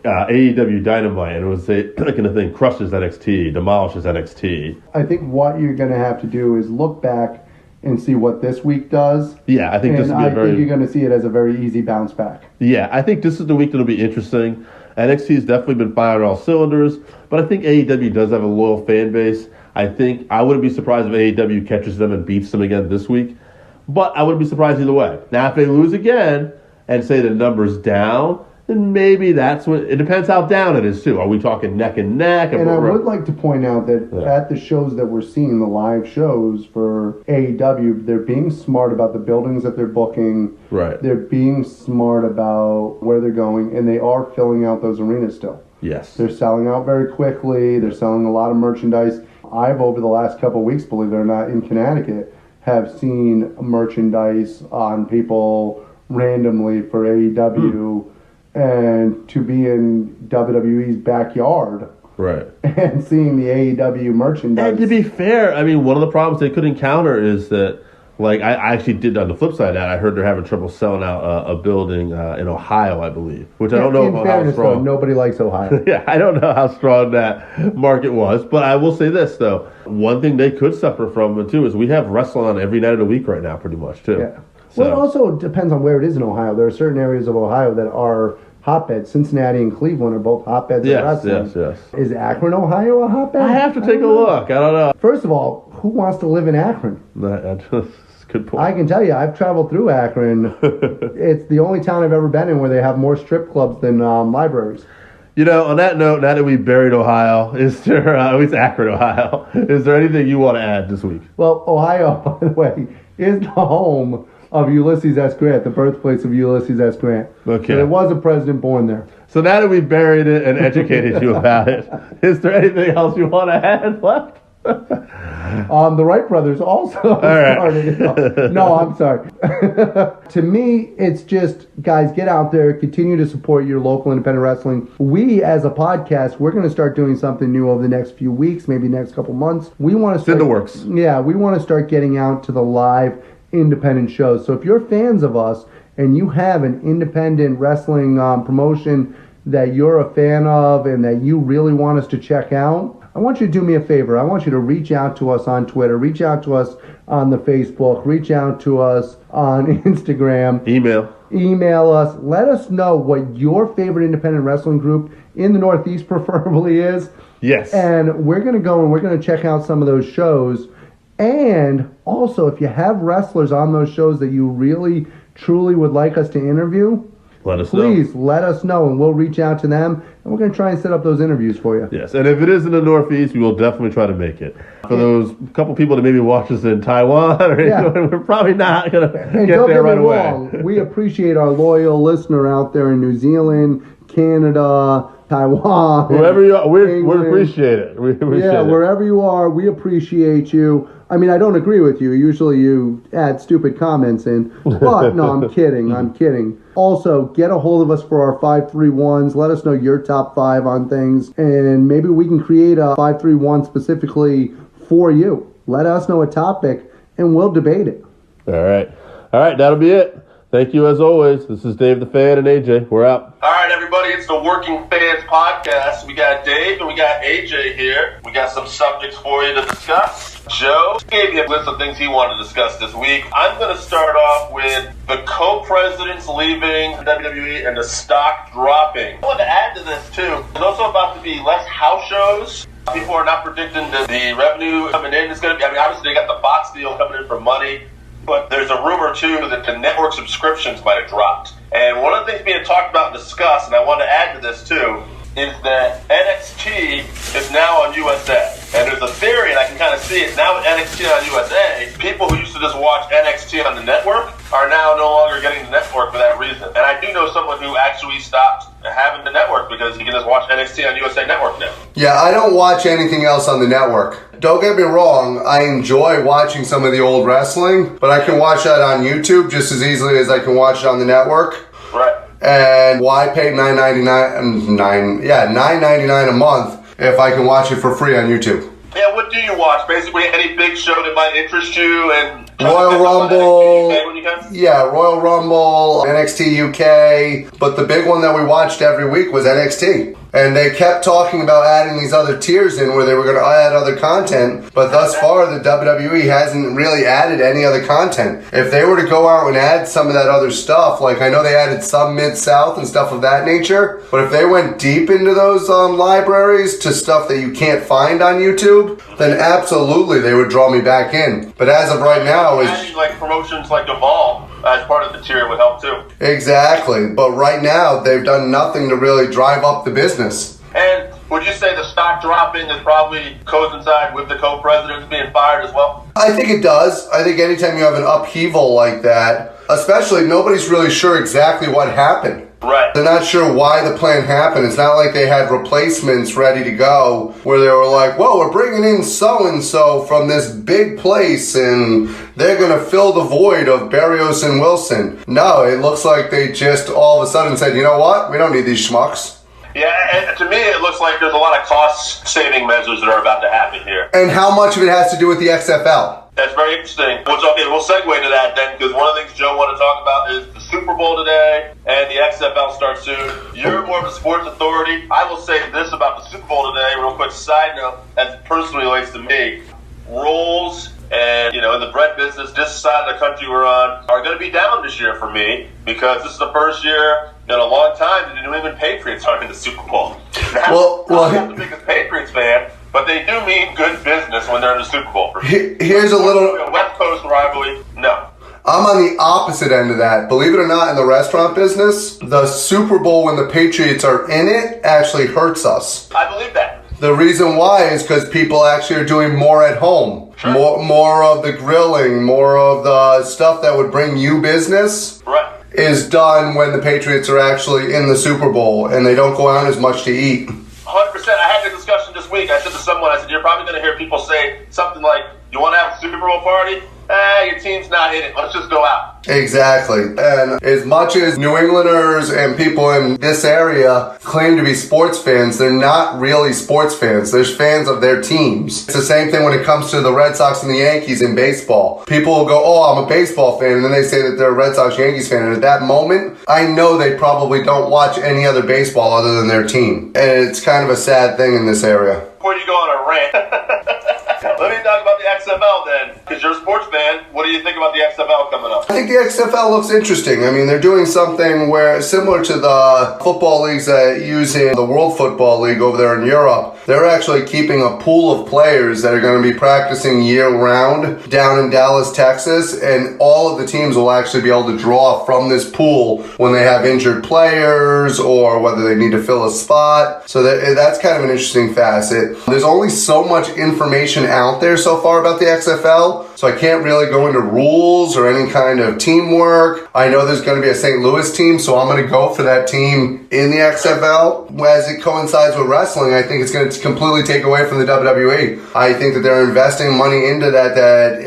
AEW Dynamite, and it was kind of thing crushes NXT, demolishes NXT. I think what you're going to have to do is look back and see what this week does. Yeah, I think this will be I think you're going to see it as a very easy bounce back. Yeah, I think this is the week that'll be interesting. NXT has definitely been firing all cylinders, but I think AEW does have a loyal fan base. I think I wouldn't be surprised if AEW catches them and beats them again this week, but I wouldn't be surprised either way. Now, if they lose again and say the number's down, then maybe that's what it depends how down it is too. Are we talking neck and neck? And I would like to point out that at the shows that we're seeing, the live shows for AEW, they're being smart about the buildings that they're booking. Right. They're being smart about where they're going, and they are filling out those arenas still. Yes. They're selling out very quickly. They're selling a lot of merchandise. I've, over the last couple of weeks, believe it or not, in Connecticut, have seen merchandise on people randomly for AEW. And to be in WWE's backyard, right, and seeing the AEW merchandise. And to be fair, I mean, one of the problems they could encounter is that, like, I actually did on the flip side of that, I heard they're having trouble selling out a building in Ohio, I believe, which I don't know about how strong. Though, nobody likes Ohio. Yeah, I don't know how strong that market was, but I will say this though: one thing they could suffer from too is we have wrestling on every night of the week right now, pretty much too. Yeah. So. Well, it also depends on where it is in Ohio. There are certain areas of Ohio that are hotbeds. Cincinnati and Cleveland are both hotbeds of wrestling. Yes. Is Akron, Ohio a hotbed? I have to take a look. I don't know. First of all, who wants to live in Akron? That's a good point. I can tell you, I've traveled through Akron. It's the only town I've ever been in where they have more strip clubs than libraries. You know, on that note, now that we've buried Ohio, is there, at least Akron, Ohio, is there anything you want to add this week? Well, Ohio, by the way, is the home of Ulysses S. Grant, the birthplace of Ulysses S. Grant. Okay. So there was a president born there. So now that we've buried it and educated you about it, is there anything else you want to add left? The Wright brothers also started. No, I'm sorry. To me, it's just, guys, get out there, continue to support your local independent wrestling. We, as a podcast, we're going to start doing something new over the next few weeks, maybe next couple months. We want to start, it's in the works. Yeah, we want to start getting out to the live independent shows. So if you're fans of us and you have an independent wrestling promotion that you're a fan of and that you really want us to check out, I want you to do me a favor. I want you to reach out to us on Twitter, reach out to us on the Facebook, reach out to us on Instagram. Email us. Let us know what your favorite independent wrestling group in the Northeast preferably is. Yes. And we're going to go and we're going to check out some of those shows. And also, if you have wrestlers on those shows that you really, truly would like us to interview, please let us know, and we'll reach out to them, and we're going to try and set up those interviews for you. Yes, and if it is in the Northeast, we will definitely try to make it. For those couple people that maybe watch us in Taiwan, or we're probably not going to get there right away. We appreciate our loyal listener out there in New Zealand, Canada, Taiwan. Wherever you are, we appreciate it. We appreciate it. Wherever you are, we appreciate you. I mean, I don't agree with you. Usually you add stupid comments in. But, no, I'm kidding. I'm kidding. Also, get a hold of us for our 531s. Let us know your top 5 on things. And maybe we can create a 531 specifically for you. Let us know a topic, and we'll debate it. All right, that'll be it. Thank you as always. This is Dave the Fan and AJ. We're out. All right, everybody. It's the Working Fans Podcast. We got Dave and we got AJ here. We got some subjects for you to discuss. Joe gave you a list of things he wanted to discuss this week. I'm going to start off with the co-presidents leaving WWE and the stock dropping. I want to add to this, too. There's also about to be less house shows. People are not predicting that the revenue coming in is going to be... I mean, obviously, they got the Fox deal coming in for money. But there's a rumor, too, that the network subscriptions might have dropped. And one of the things being talked about and discussed, and I want to add to this, too, is that NXT is now on USA. And there's a theory, and I can kind of see it, now with NXT on USA, people who used to just watch NXT on the network are now no longer getting the network for that reason. And I do know someone who actually stopped having the network because he can just watch NXT on USA Network now. Yeah, I don't watch anything else on the network. Don't get me wrong, I enjoy watching some of the old wrestling, but I can watch that on YouTube just as easily as I can watch it on the network. Right. And why pay $9.99 a month if I can watch it for free on YouTube? Yeah, what do you watch? Basically, any big show that might interest you and Royal Rumble, Royal Rumble, NXT UK, but the big one that we watched every week was NXT. And they kept talking about adding these other tiers in where they were going to add other content, but thus far the WWE hasn't really added any other content. If they were to go out and add some of that other stuff, like I know they added some Mid-South and stuff of that nature, but if they went deep into those libraries to stuff that you can't find on YouTube, then absolutely they would draw me back in. But as of right now, adding like promotions like Evolve as part of the tier would help too. Exactly, but right now they've done nothing to really drive up the business. And would you say the stock dropping is probably coincide with the co-presidents being fired as well? I think it does. I think anytime you have an upheaval like that, especially nobody's really sure exactly what happened. Right. They're not sure why the plan happened. It's not like they had replacements ready to go where they were like, whoa, we're bringing in so-and-so from this big place and they're going to fill the void of Barrios and Wilson. No, it looks like they just all of a sudden said, you know what? We don't need these schmucks. Yeah, and to me it looks like there's a lot of cost-saving measures that are about to happen here. And how much of it has to do with the XFL? That's very interesting. We'll segue to that then, because one of the things Joe wanted to talk about is the Super Bowl today, and the XFL starts soon. You're more of a sports authority. I will say this about the Super Bowl today, real quick side note, as it personally relates to me. Rolls and, in the bread business, this side of the country we're on, are going to be down this year for me, because this is the first year in a long time that the New England Patriots aren't in the Super Bowl. Now, I'm not the biggest Patriots fan, but they do mean good business when they're in the Super Bowl. Here's a little West Coast rivalry. No. I'm on the opposite end of that. Believe it or not, in the restaurant business, the Super Bowl when the Patriots are in it actually hurts us. I believe that. The reason why is because people actually are doing more at home. Sure. More of the grilling, more of the stuff that would bring you business. Right. Is done when the Patriots are actually in the Super Bowl and they don't go out as much to eat. 100%. I had the discussion this week. I said to someone, you're probably going to hear people say something like, you want to have a Super Bowl party? Your team's not in it. Let's just go out. Exactly. And as much as New Englanders and people in this area claim to be sports fans, they're not really sports fans. They're fans of their teams. It's the same thing when it comes to the Red Sox and the Yankees in baseball. People will go, oh, I'm a baseball fan, and then they say that they're a Red Sox Yankees fan. And at that moment, I know they probably don't watch any other baseball other than their team. And it's kind of a sad thing in this area. Before you go on a rant, let me talk about the XFL then, because you're a sports fan. What do you think about the XFL coming up? I think the XFL looks interesting. I mean, they're doing something where, similar to the football leagues that use in the World Football League over there in Europe, they're actually keeping a pool of players that are going to be practicing year-round down in Dallas, Texas, and all of the teams will actually be able to draw from this pool when they have injured players or whether they need to fill a spot. So that's kind of an interesting facet. There's only so much information out there so far about the XFL, so I can't really go into rules or any kind of teamwork. I know there's going to be a St. Louis team, so I'm going to go for that team in the XFL. As it coincides with wrestling, I think it's going to completely take away from the WWE. I think that they're investing money into that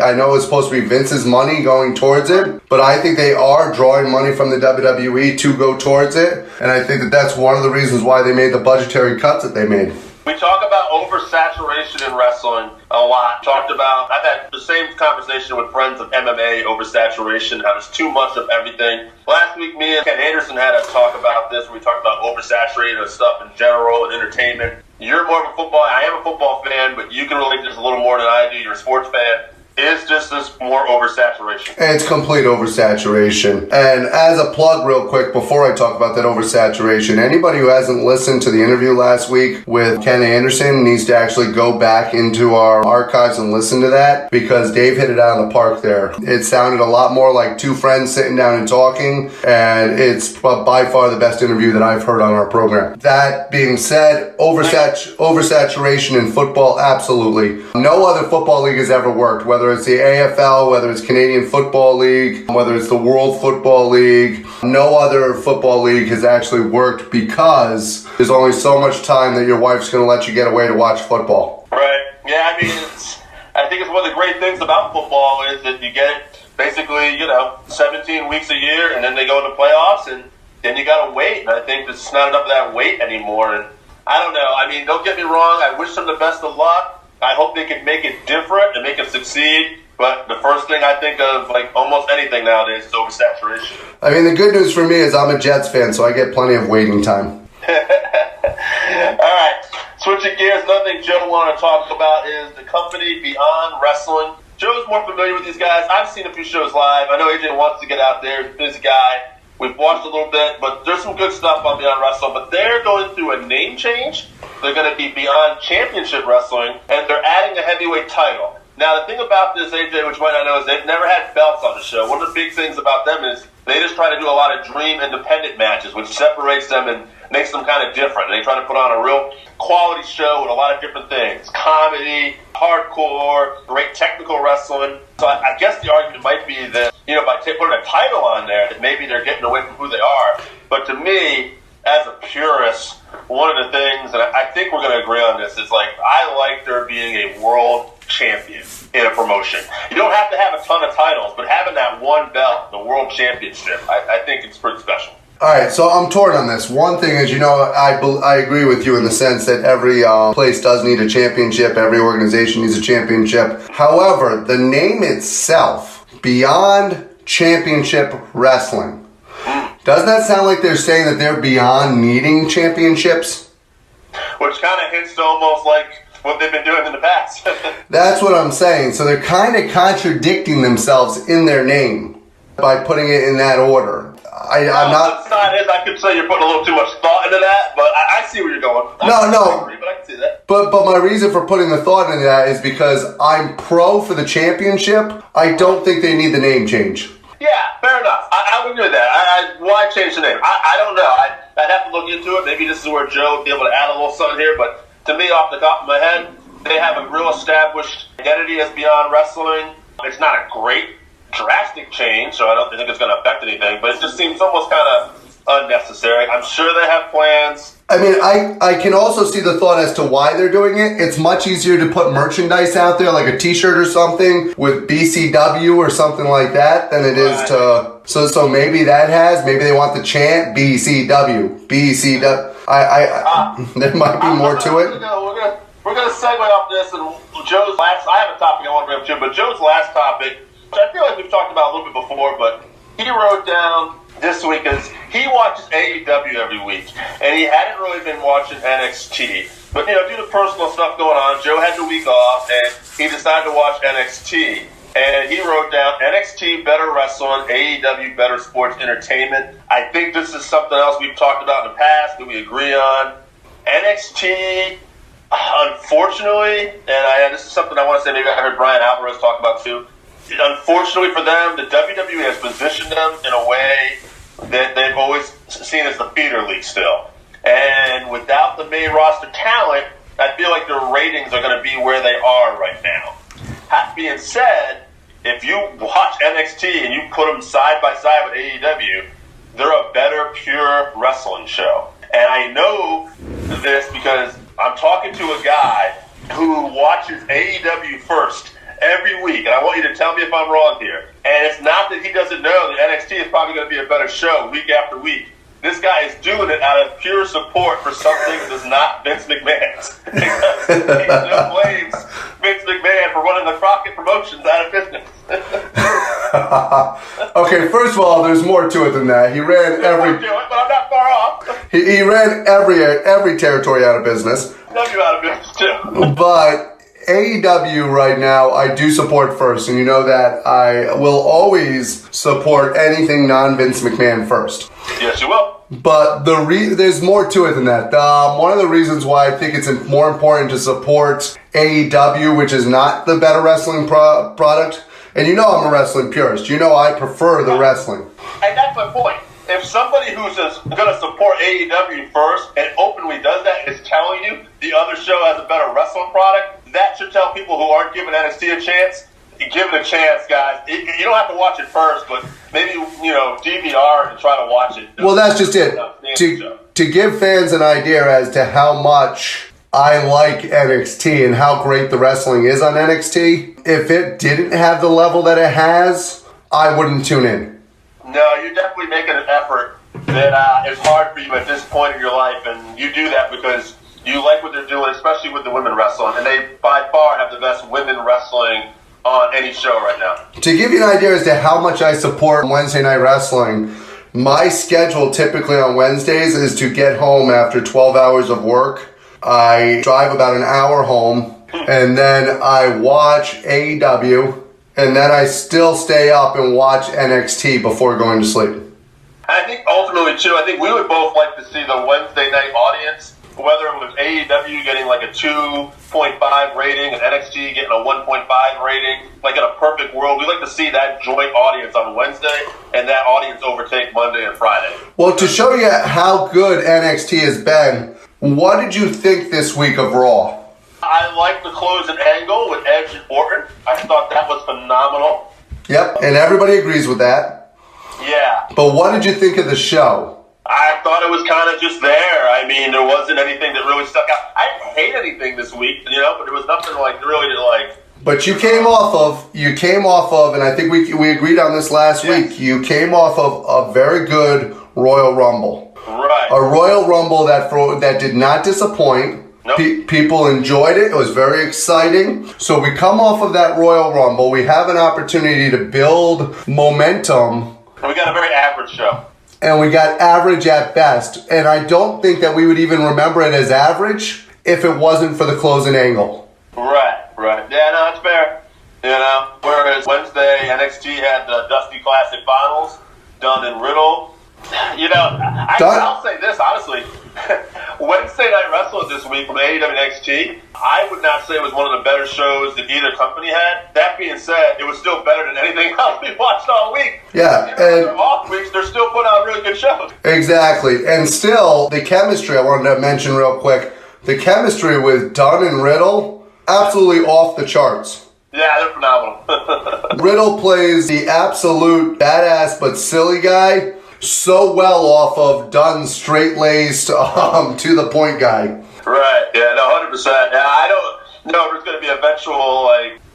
I know is supposed to be Vince's money going towards it, but I think they are drawing money from the WWE to go towards it, and I think that that's one of the reasons why they made the budgetary cuts that they made. We talk about oversaturation in wrestling a lot. I've had the same conversation with friends of MMA, oversaturation, how there's too much of everything. Last week, me and Ken Anderson had a talk about this. We talked about oversaturated stuff in general and entertainment. You're more of a I am a football fan, but you can relate just a little more than I do. You're a sports fan. Is just this more oversaturation? It's complete oversaturation. And as a plug real quick, before I talk about that oversaturation, anybody who hasn't listened to the interview last week with Ken Anderson needs to actually go back into our archives and listen to that, because Dave hit it out of the park there. It sounded a lot more like two friends sitting down and talking, and it's by far the best interview that I've heard on our program. That being said, oversaturation in football, absolutely. No other football league has ever worked, whether it's the AFL, whether it's Canadian Football League, whether it's the World Football League. No other football league has actually worked because there's only so much time that your wife's going to let you get away to watch football. Right. Yeah, I mean, I think it's one of the great things about football is that you get basically, 17 weeks a year, and then they go into playoffs, and then you got to wait. And I think there's not enough of that wait anymore. And I don't know. I mean, don't get me wrong. I wish them the best of luck. I hope they can make it different and make it succeed. But the first thing I think of, like almost anything nowadays, is oversaturation. I mean, the good news for me is I'm a Jets fan, so I get plenty of waiting time. All right. Switching gears, another thing Joe wanted to talk about is the company Beyond Wrestling. Joe's more familiar with these guys. I've seen a few shows live. I know AJ wants to get out there. He's a busy guy. We've watched a little bit, but there's some good stuff on Beyond Wrestling. But they're going through a name change. They're going to be Beyond Championship Wrestling, and they're adding a heavyweight title. Now, the thing about this, AJ, which you might not know, is they've never had belts on the show. One of the big things about them is they just try to do a lot of dream independent matches, which separates them and makes them kind of different. They try to put on a real quality show with a lot of different things. Comedy, hardcore, great technical wrestling. So I guess the argument might be that, by putting a title on there, that maybe they're getting away from who they are. But to me, as a purist, one of the things, and I think we're going to agree on this, is I like there being a world champion in a promotion. You don't have to have a ton of titles, but having that one belt, the world championship, I think it's pretty special. All right, so I'm torn on this. One thing is, I agree with you in the sense that every place does need a championship. Every organization needs a championship. However, the name itself, Beyond Championship Wrestling, doesn't that sound like they're saying that they're beyond needing championships? Which kind of hints to almost like what they've been doing in the past. That's what I'm saying. So they're kind of contradicting themselves in their name by putting it in that order. I'm not. I could say you're putting a little too much thought into that, but I see where you're going. No. Agree, but I can see that. But my reason for putting the thought into that is because I'm pro for the championship. I don't think they need the name change. Yeah, fair enough. I would agree with that. Why change the name? I don't know. I'd have to look into it. Maybe this is where Joe would be able to add a little something here, but to me, off the top of my head, they have a real established identity as Beyond Wrestling. It's not a great drastic change, so I don't think it's going to affect anything, but it just seems almost kind of unnecessary. I'm sure they have plans. I mean, I can also see the thought as to why they're doing it. It's much easier to put merchandise out there, like a t-shirt or something with BCW or something like that, than it is to... So maybe maybe they want the chant BCW. There might be more to it. We're going to segue off this, and Joe's last... I have a topic I want to bring up too, but Joe's last topic, which I feel like we've talked about a little bit before, but he wrote down this week is he watches AEW every week, and he hadn't really been watching NXT. But, due to personal stuff going on, Joe had the week off, and he decided to watch NXT. And he wrote down NXT better wrestling, AEW better sports entertainment. I think this is something else we've talked about in the past that we agree on. NXT, unfortunately, and this is something I want to say, maybe I heard Brian Alvarez talk about too. Unfortunately for them, the WWE has positioned them in a way that they've always seen as the feeder league still. And without the main roster talent, I feel like their ratings are going to be where they are right now. That being said, if you watch NXT and you put them side by side with AEW, they're a better pure wrestling show. And I know this because I'm talking to a guy who watches AEW first every week, and I want you to tell me if I'm wrong here. And it's not that he doesn't know that NXT is probably going to be a better show week after week. This guy is doing it out of pure support for something that's not Vince McMahon's. Because he still blames Vince McMahon for running the Crockett Promotions out of business. Okay, first of all, there's more to it than that. He ran every... But I'm not far off. He ran every territory out of business. W out of business, too. But... AEW right now, I do support first, and you know that I will always support anything non-Vince McMahon first. Yes, you will. But there's more to it than that. One of the reasons why I think it's more important to support AEW, which is not the better wrestling product, and you know I'm a wrestling purist. You know I prefer the wrestling. And that's my point. If somebody who's just going to support AEW first and openly does that is telling you the other show has a better wrestling product, that should tell people who aren't giving NXT a chance, give it a chance, guys. You don't have to watch it first, but maybe, DVR and try to watch it. Well, that's just it. To give fans an idea as to how much I like NXT and how great the wrestling is on NXT, if it didn't have the level that it has, I wouldn't tune in. No, you're definitely making an effort that it's hard for you at this point in your life, and you do that because you like what they're doing, especially with the women wrestling, and they by far have the best women wrestling on any show right now. To give you an idea as to how much I support Wednesday Night Wrestling, my schedule typically on Wednesdays is to get home after 12 hours of work. I drive about an hour home, and then I watch AEW, and then I still stay up and watch NXT before going to sleep. I think ultimately, too, I think we would both like to see the Wednesday night audience, whether it was AEW getting like a 2.5 rating and NXT getting a 1.5 rating, like in a perfect world, we'd like to see that joint audience on Wednesday and that audience overtake Monday and Friday. Well, to show you how good NXT has been, what did you think this week of Raw? I like the closing angle with Edge and Orton. I thought that was phenomenal. Yep, and everybody agrees with that. Yeah. But what did you think of the show? I thought it was kind of just there. I mean, there wasn't anything that really stuck out. I didn't hate anything this week, but there was nothing really to like. But you came off of, and I think we agreed on this last week, you came off of a very good Royal Rumble. Right. A Royal Rumble that did not disappoint. Nope. People enjoyed it. It was very exciting. So we come off of that Royal Rumble. We have an opportunity to build momentum. And we got a very average show. And we got average at best. And I don't think that we would even remember it as average if it wasn't for the closing angle. Right. Yeah, no, it's fair. Whereas Wednesday, NXT had the Dusty Classic Finals, Dunn and Riddle. I'll say this, honestly. Wednesday Night Wrestling this week from AEW and NXT, I would not say it was one of the better shows that either company had. That being said, it was still better than anything else we watched all week. Yeah. And off weeks, they're still putting out really good shows. Exactly. And still, the chemistry, I wanted to mention real quick, the chemistry with Dunn and Riddle, absolutely off the charts. Yeah, they're phenomenal. Riddle plays the absolute badass but silly guy so well off of Dunn's straight-laced, to the point guy. Right, yeah, no, 100%. Yeah, I don't know if there's going to be eventual,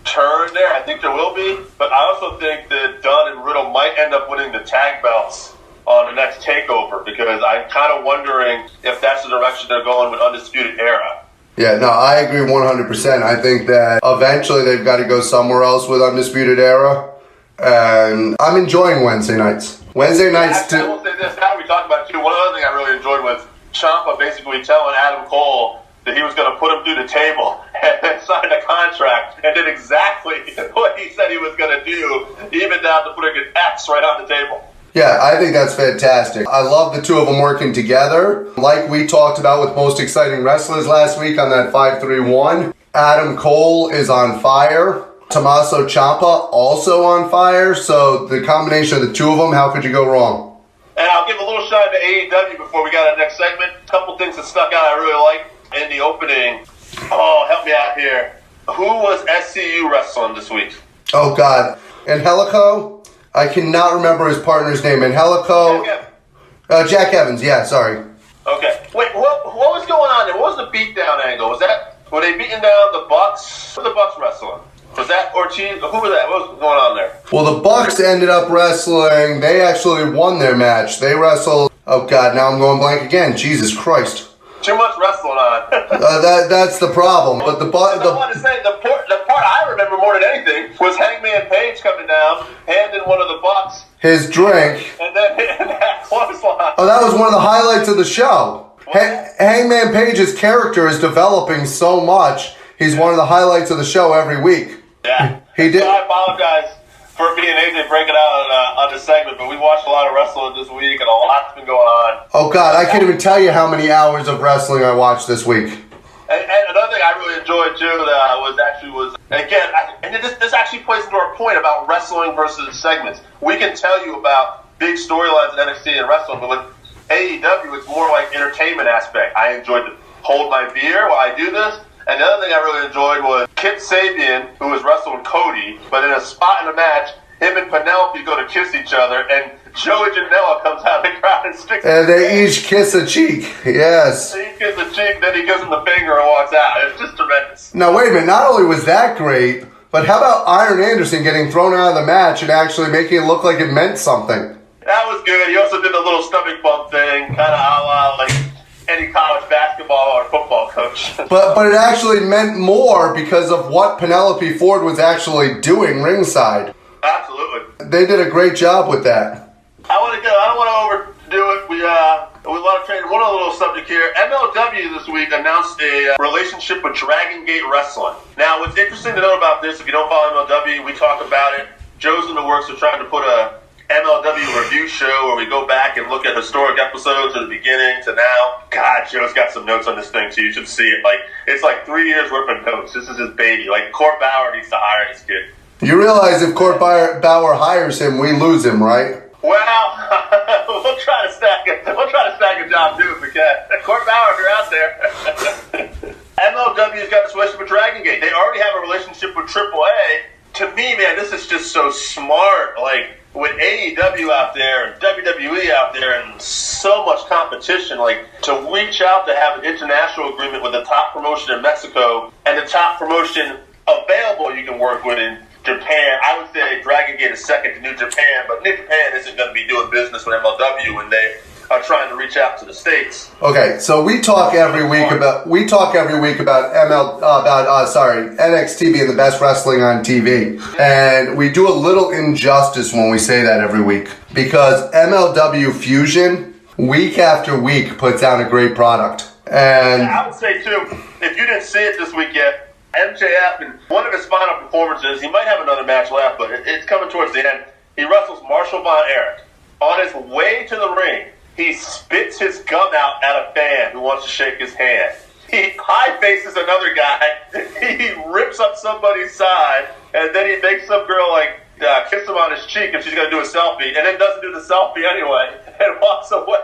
turn there. I think there will be, but I also think that Dunn and Riddle might end up winning the tag belts on the next TakeOver, because I'm kind of wondering if that's the direction they're going with Undisputed Era. Yeah, no, I agree 100%. I think that eventually they've got to go somewhere else with Undisputed Era, and I'm enjoying Wednesday nights. Wednesday nights I will say this, now we talked about it too. One other thing I really enjoyed was Ciampa basically telling Adam Cole that he was going to put him through the table and then signed a contract and did exactly what he said he was going to do, even down to putting an X right on the table. Yeah, I think that's fantastic. I love the two of them working together. Like we talked about with Most Exciting Wrestlers last week on that 531, Adam Cole is on fire. Tommaso Ciampa also on fire. So the combination of the two of them, how could you go wrong? And I'll give a little shout out to AEW before we got our next segment. A couple things that stuck out I really liked in the opening. Oh, help me out here. Who was SCU wrestling this week? Oh, God. Angelico? I cannot remember his partner's name. Angelico? Jack Evans, yeah, sorry. Okay. Wait, what was going on there? What was the beatdown angle? Were they beating down the Bucks? Who were the Bucks wrestling? Was that Ortiz? Who was that? What was going on there? Well, the Bucks ended up wrestling. They actually won their match. They wrestled. Oh, God, now I'm going blank again. Jesus Christ. Too much wrestling on. That's the problem. But I want to say the part I remember more than anything was Hangman Page coming down, handing one of the Bucks his drink, and then hitting that clothesline. Oh, that was one of the highlights of the show. Hangman Page's character is developing so much. He's one of the highlights of the show every week. Yeah, he did. So I apologize for me and AJ breaking out on this segment, but we watched a lot of wrestling this week, and a lot's been going on. Oh, God, I can't even tell you how many hours of wrestling I watched this week. And another thing I really enjoyed, too, this actually plays into our point about wrestling versus segments. We can tell you about big storylines in NXT and wrestling, but with AEW, it's more like entertainment aspect. I enjoyed the hold my beer while I do this. And the other thing I really enjoyed was Kip Sabian, who was wrestling Cody, but in a spot in the match, him and Penelope go to kiss each other, and Joey Janela comes out of the crowd and sticks. And they each kiss a cheek. Yes. He kisses the cheek, then he gives him the finger and walks out. It's just tremendous. Now, wait a minute. Not only was that great, but how about Iron Anderson getting thrown out of the match and actually making it look like it meant something? That was good. He also did the little stomach bump thing, kind of a la like any college basketball or football coach. But it actually meant more because of what Penelope Ford was actually doing ringside. Absolutely. They did a great job with that. I don't want to overdo it. We want to trade one other little subject here. MLW this week announced a relationship with Dragon Gate Wrestling. Now, what's interesting to know about this, if you don't follow MLW, we talk about it. Joe's in the works of trying to put a MLW review show where we go back and look at historic episodes from the beginning to now. God, Joe's got some notes on this thing too. You should see it. It's like 3 years worth of notes. This is his baby. Like, Court Bauer needs to hire this kid. You realize if Court Bauer hires him, we lose him, right? Well, we'll try to stack it. We'll try to stack a job too if we can. Court Bauer, if you're out there. MLW's got this relationship with Dragon Gate. They already have a relationship with AAA. To me, man, this is just so smart. Like, with AEW out there and WWE out there and so much competition, like, to reach out to have an international agreement with the top promotion in Mexico and the top promotion available you can work with in Japan. I would say Dragon Gate is second to New Japan, but New Japan isn't going to be doing business with MLW when they are trying to reach out to the States. Okay, so we talk every week about NXT being the best wrestling on TV, and we do a little injustice when we say that every week because MLW Fusion week after week puts out a great product. And I would say too, if you didn't see it this week yet, MJF, in one of his final performances, he might have another match left, but it's coming towards the end. He wrestles Marshall Von Erich. On his way to the ring, he spits his gum out at a fan who wants to shake his hand. He high faces another guy. He rips up somebody's side, and then he makes some girl kiss him on his cheek, and she's going to do a selfie, and then doesn't do the selfie anyway, and walks away.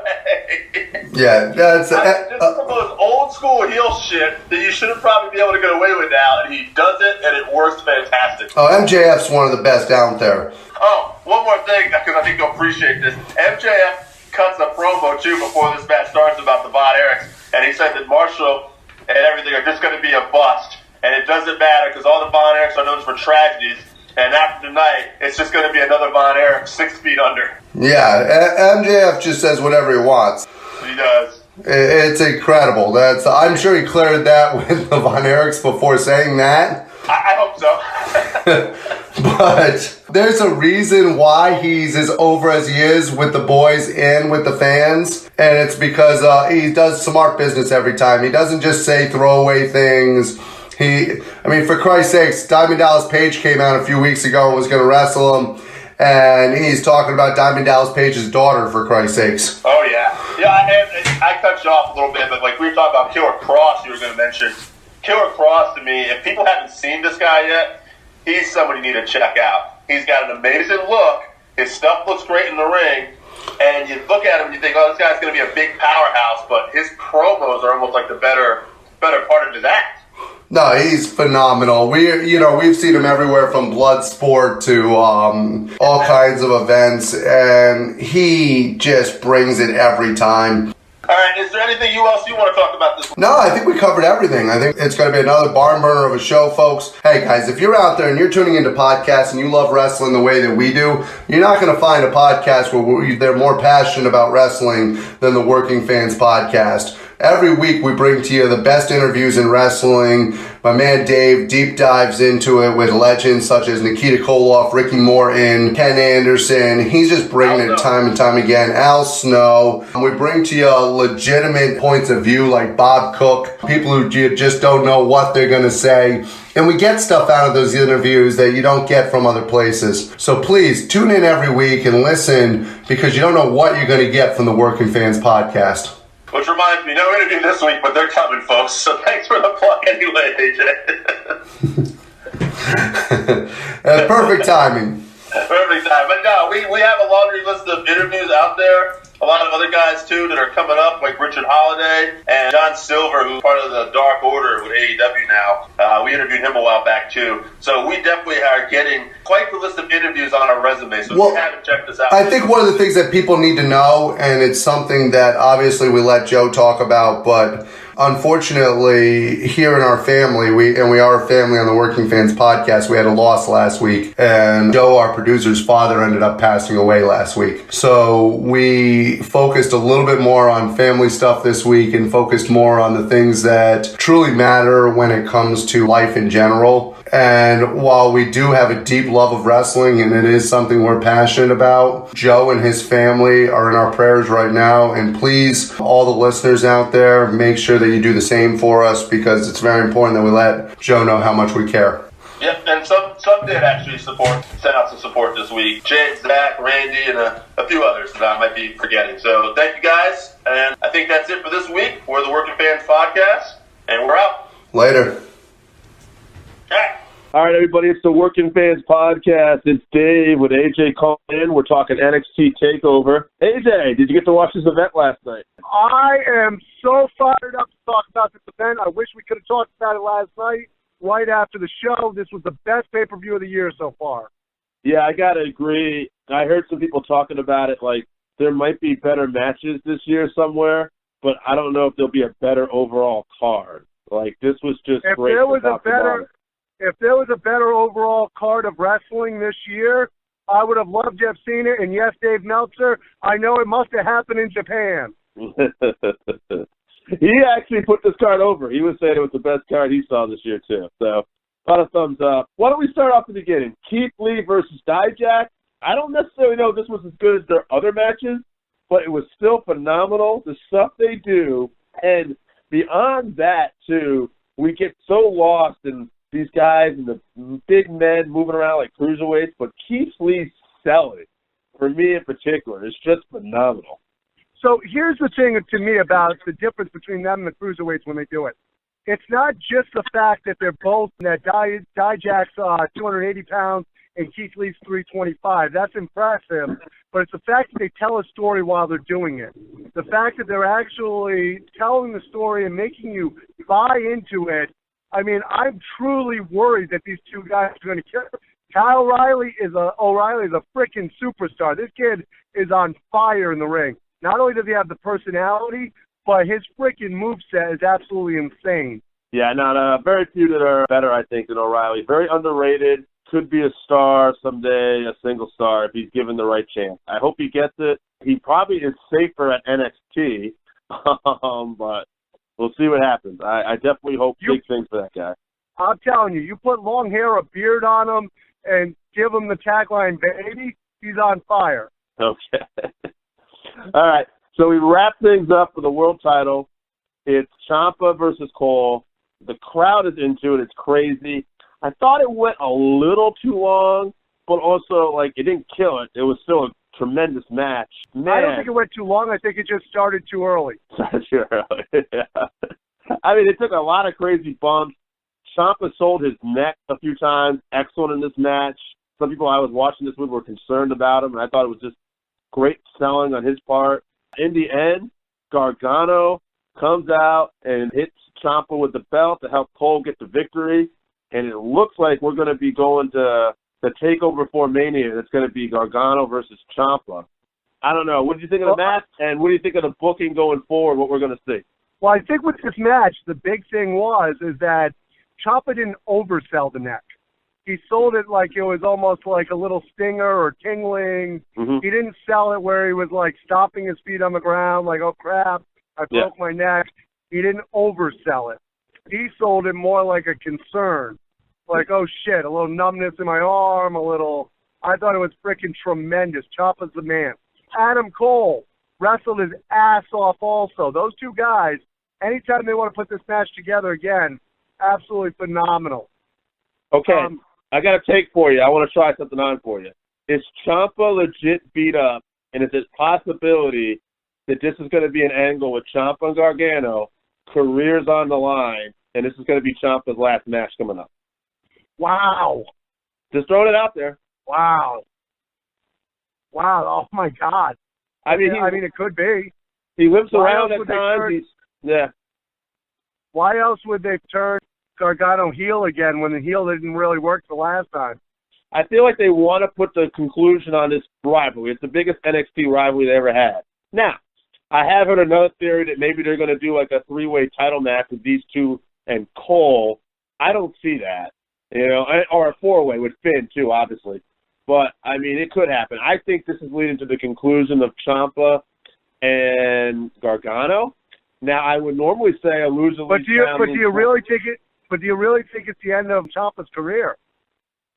Yeah, that's just some of those old school heel shit that you shouldn't probably be able to get away with now, and he does it, and it works fantastic. Oh, MJF's one of the best out there. Oh, one more thing, because I think you'll appreciate this. MJF cuts a promo, too, before this match starts about the Von Erichs, and he said that Marshall and everything are just going to be a bust, and it doesn't matter, because all the Von Erichs are known for tragedies. And after tonight, it's just going to be another Von Erich 6 feet under. Yeah, MJF just says whatever he wants. He does. It's incredible. I'm sure he cleared that with the Von Erichs before saying that. I hope so. But there's a reason why he's as over as he is with the boys and with the fans. And it's because he does smart business every time. He doesn't just say throwaway things. For Christ's sakes, Diamond Dallas Page came out a few weeks ago and was going to wrestle him, and he's talking about Diamond Dallas Page's daughter, for Christ's sakes. Oh, yeah. Yeah, and I cut you off a little bit, but like we were talking about Killer Cross, you were going to mention. Killer Cross, to me, if people haven't seen this guy yet, he's somebody you need to check out. He's got an amazing look. His stuff looks great in the ring. And you look at him and you think, oh, this guy's going to be a big powerhouse, but his promos are almost like the better part of his act. No, he's phenomenal. We've seen him everywhere from Bloodsport to all kinds of events, and he just brings it every time. All right, is there anything else you want to talk about this week? No, I think we covered everything. I think it's going to be another barn burner of a show, folks. Hey, guys, if you're out there and you're tuning into podcasts and you love wrestling the way that we do, you're not going to find a podcast where they're more passionate about wrestling than the Working Fans Podcast. Every week we bring to you the best interviews in wrestling. My man Dave deep dives into it with legends such as Nikita Koloff, Ricky Morton, Ken Anderson. He's just bringing it time and time again. Al Snow. We bring to you legitimate points of view like Bob Cook, people who just don't know what they're going to say. And we get stuff out of those interviews that you don't get from other places. So please tune in every week and listen because you don't know what you're going to get from the Working Fans Podcast. Which reminds me, no interview this week, but they're coming, folks. So thanks for the plug anyway, AJ. Perfect timing. Perfect time. But no, we have a laundry list of interviews out there. A lot of other guys, too, that are coming up, like Richard Holiday and John Silver, who's part of the Dark Order with AEW now. We interviewed him a while back, too. So we definitely are getting quite the list of interviews on our resume. So if you haven't checked this out. I think one of the things that people need to know, and it's something that obviously we let Joe talk about, but Unfortunately, here in our family, we are a family on the Working Fans podcast, we had a loss last week, and Joe, our producer's father, ended up passing away last week. So we focused a little bit more on family stuff this week and focused more on the things that truly matter when it comes to life in general. And while we do have a deep love of wrestling and it is something we're passionate about, Joe and his family are in our prayers right now. And please, all the listeners out there, make sure that you do the same for us, because it's very important that we let Joe know how much we care. Yep, and some did actually send out some support this week. Jake, Zach, Randy, and a few others that I might be forgetting. So thank you guys, and I think that's it for this week. We're the Working Fans Podcast, and we're out. Later. All right, everybody, it's the Working Fans Podcast. It's Dave with AJ calling in. We're talking NXT TakeOver. AJ, did you get to watch this event last night? I am so fired up to talk about this event. I wish we could have talked about it last night, right after the show. This was the best pay-per-view of the year so far. Yeah, I got to agree. I heard some people talking about it like there might be better matches this year somewhere, but I don't know if there'll be a better overall card. Like, this was just great. If there was a better overall card of wrestling this year, I would have loved to have seen it. And yes, Dave Meltzer, I know it must have happened in Japan. He actually put this card over. He was saying it was the best card he saw this year, too. So, a lot of thumbs up. Why don't we start off at the beginning? Keith Lee versus Dijak. I don't necessarily know if this was as good as their other matches, but it was still phenomenal, the stuff they do. And beyond that, too, we get so lost in these guys and the big men moving around like cruiserweights, but Keith Lee's selling, for me in particular, is just phenomenal. So here's the thing to me about the difference between them and the cruiserweights when they do it. It's not just the fact that they're both, that Dijak's 280 pounds and Keith Lee's 325. That's impressive, but it's the fact that they tell a story while they're doing it. The fact that they're actually telling the story and making you buy into it. I mean, I'm truly worried that these two guys are going to kill. Kyle O'Reilly is a freaking superstar. This kid is on fire in the ring. Not only does he have the personality, but his freaking moveset is absolutely insane. Yeah, no, very few that are better, I think, than O'Reilly. Very underrated. Could be a star someday, a single star, if he's given the right chance. I hope he gets it. He probably is safer at NXT, but we'll see what happens. I definitely hope big things for that guy. I'm telling you, you put long hair, a beard on him, and give him the tagline, baby, he's on fire. Okay. All right. So we wrap things up with the world title. It's Ciampa versus Cole. The crowd is into it. It's crazy. I thought it went a little too long, but also, like, it didn't kill it. It was still a tremendous match. Man. I don't think it went too long. I think it just started too early. Too early. Yeah. I mean, it took a lot of crazy bumps. Ciampa sold his neck a few times. Excellent in this match. Some people I was watching this with were concerned about him, and I thought it was just great selling on his part. In the end, Gargano comes out and hits Ciampa with the belt to help Cole get the victory. And it looks like we're going to be going to the TakeOver for Mania. It's going to be Gargano versus Ciampa. I don't know. What do you think of the match, and what do you think of the booking going forward, what we're going to see? Well, I think with this match, the big thing is that Ciampa didn't oversell the neck. He sold it like it was almost like a little stinger or tingling. Mm-hmm. He didn't sell it where he was like stomping his feet on the ground like, oh, crap, I broke my neck. He didn't oversell it. He sold it more like a concern. Like, oh, shit, a little numbness in my arm, I thought it was freaking tremendous. Ciampa's the man. Adam Cole wrestled his ass off also. Those two guys, anytime they want to put this match together again, absolutely phenomenal. Okay, I got a take for you. I want to try something on for you. Is Ciampa legit beat up, and is it possibility that this is going to be an angle with Ciampa and Gargano, careers on the line, and this is going to be Ciampa's last match coming up? Wow. Just throwing it out there. Wow. Oh, my God. I mean, it could be. He whips around at times. Why else would they turn Gargano heel again when the heel didn't really work the last time? I feel like they want to put the conclusion on this rivalry. It's the biggest NXT rivalry they ever had. Now, I have heard another theory that maybe they're going to do like a three-way title match with these two and Cole. I don't see that, or a four-way with Finn too, obviously. But, I mean, it could happen. I think this is leading to the conclusion of Ciampa and Gargano. Now, I would normally say a loser. But do you really think it's the end of Ciampa's career?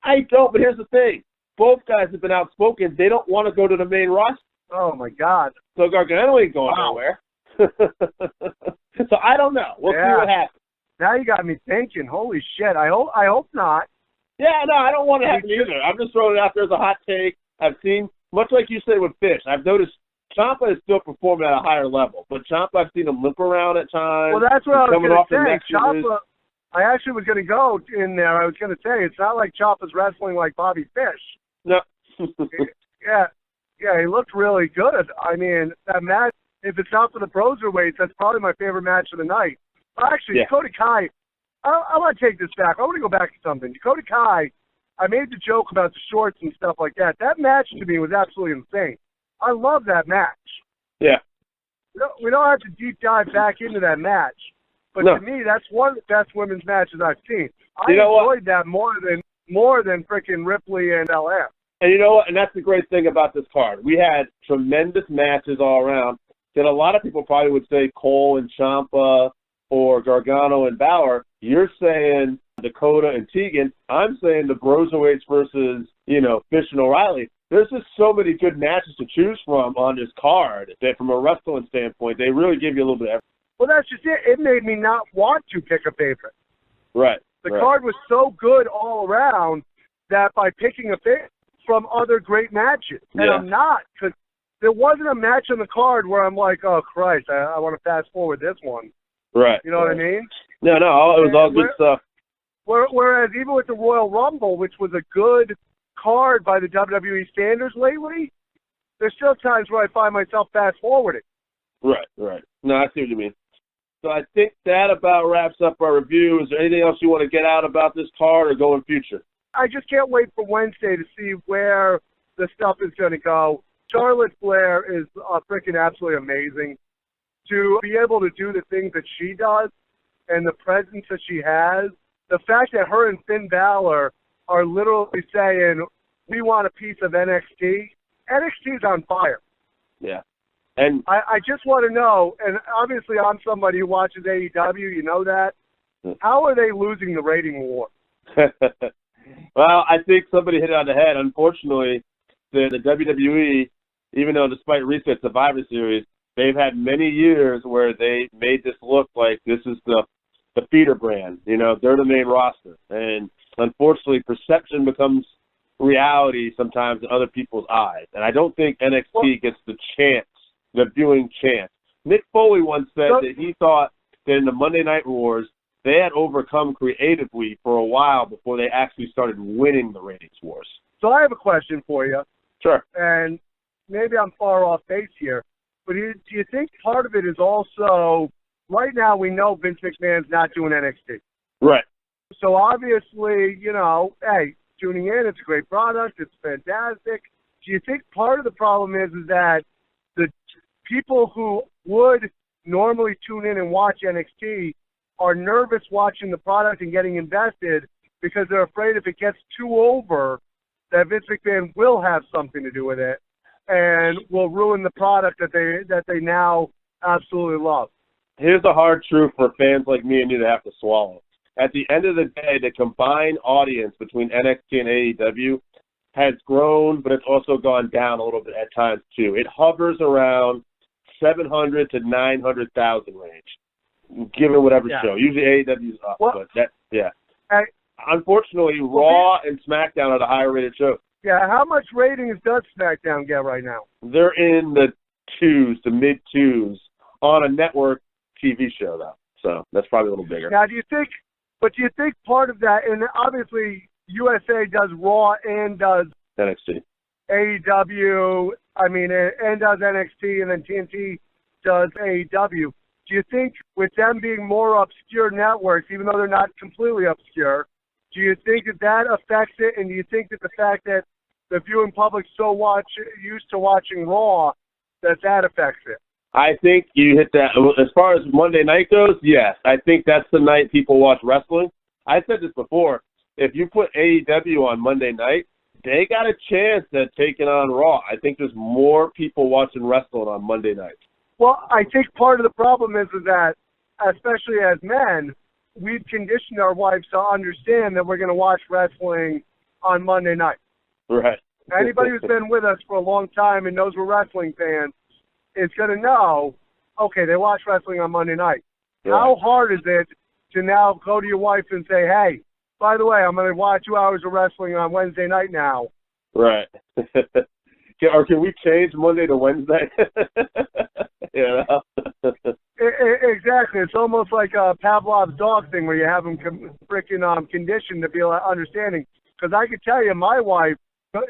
I don't, but here's the thing. Both guys have been outspoken. They don't want to go to the main roster. Oh, my God. So Gargano ain't going nowhere. So I don't know. We'll see what happens. Now you got me thinking. Holy shit. I hope not. Yeah, no, I don't want it to happen either. I'm just throwing it out there as a hot take. I've seen, much like you said with Fish, I've noticed Ciampa is still performing at a higher level. But Ciampa, I've seen him limp around at times. Well, that's what I was going to say. Ciampa, I actually was going to go in there. I was going to say, it's not like Ciampa's wrestling like Bobby Fish. No. Yeah, he looked really good. I mean, that match, if it's not for the Broserweights, that's probably my favorite match of the night. Actually, Dakota Kai, I want to take this back. I want to go back to something. Dakota Kai, I made the joke about the shorts and stuff like that. That match to me was absolutely insane. I love that match. Yeah. We don't have to deep dive back into that match. But to me, that's one of the best women's matches I've seen. I enjoyed that more than freaking Ripley and LF. And you know what? And that's the great thing about this card. We had tremendous matches all around. That a lot of people probably would say Cole and Ciampa or Gargano and Balor. You're saying Dakota and Tegan. I'm saying the Broserweights versus, Fish and O'Reilly. There's just so many good matches to choose from on this card that from a wrestling standpoint, they really give you a little bit of everything. Well, that's just it. It made me not want to pick a favorite. Right. The card was so good all around that by picking a favorite from other great matches. And I'm not, because there wasn't a match on the card where I'm like, oh, Christ, I want to fast forward this one. Right. You know what I mean? No, it was all good stuff. Whereas even with the Royal Rumble, which was a good card by the WWE standards lately, there's still times where I find myself fast forwarding. Right. No, I see what you mean. So I think that about wraps up our review. Is there anything else you want to get out about this card or go in future? I just can't wait for Wednesday to see where the stuff is going to go. Charlotte Flair is freaking absolutely amazing. To be able to do the things that she does and the presence that she has, the fact that her and Finn Balor are literally saying, we want a piece of NXT. NXT is on fire. Yeah. And I just want to know, and obviously I'm somebody who watches AEW, you know that. How are they losing the rating war? Well, I think somebody hit it on the head. Unfortunately, the WWE, even though despite recent Survivor Series, they've had many years where they made this look like this is the feeder brand. They're the main roster. And unfortunately, perception becomes reality sometimes in other people's eyes. And I don't think NXT gets the viewing chance. Mick Foley once said that he thought that in the Monday Night Wars, they had overcome creatively for a while before they actually started winning the ratings wars. So I have a question for you. Sure. And maybe I'm far off base here, but do you think part of it is also, right now we know Vince McMahon's not doing NXT. Right. So obviously, hey, tuning in, it's a great product, it's fantastic. Do you think part of the problem is that the people who would normally tune in and watch NXT are nervous watching the product and getting invested because they're afraid if it gets too over that Vince McMahon will have something to do with it and will ruin the product that they now absolutely love? Here's the hard truth for fans like me and you to have to swallow. At the end of the day, the combined audience between NXT and AEW has grown, but it's also gone down a little bit at times too. It hovers around 700 to 900,000 range, given whatever show. Usually AEW's up, but unfortunately, Raw and SmackDown are the higher rated shows. Yeah, how much ratings does SmackDown get right now? They're in the mid twos on a network TV show though, so that's probably a little bigger. Now, do you think part of that, and obviously USA does Raw and does NXT, AEW, and does NXT, and then TNT does AEW. Do you think with them being more obscure networks, even though they're not completely obscure, do you think that affects it? And do you think that the fact that the viewing public's so used to watching Raw, that affects it? I think you hit that. As far as Monday night goes, yes. I think that's the night people watch wrestling. I said this before. If you put AEW on Monday night, they got a chance at taking on Raw. I think there's more people watching wrestling on Monday night. Well, I think part of the problem is that, especially as men, we've conditioned our wives to understand that we're going to watch wrestling on Monday night. Right. Anybody who's been with us for a long time and knows we're wrestling fans is going to know, okay, they watch wrestling on Monday night. Yeah. How hard is it to now go to your wife and say, hey, by the way, I'm going to watch 2 hours of wrestling on Wednesday night now. Right. Or can we change Monday to Wednesday? You know? Exactly. It's almost like a Pavlov's dog thing where you have them freaking conditioned to be understanding. Because I can tell you, my wife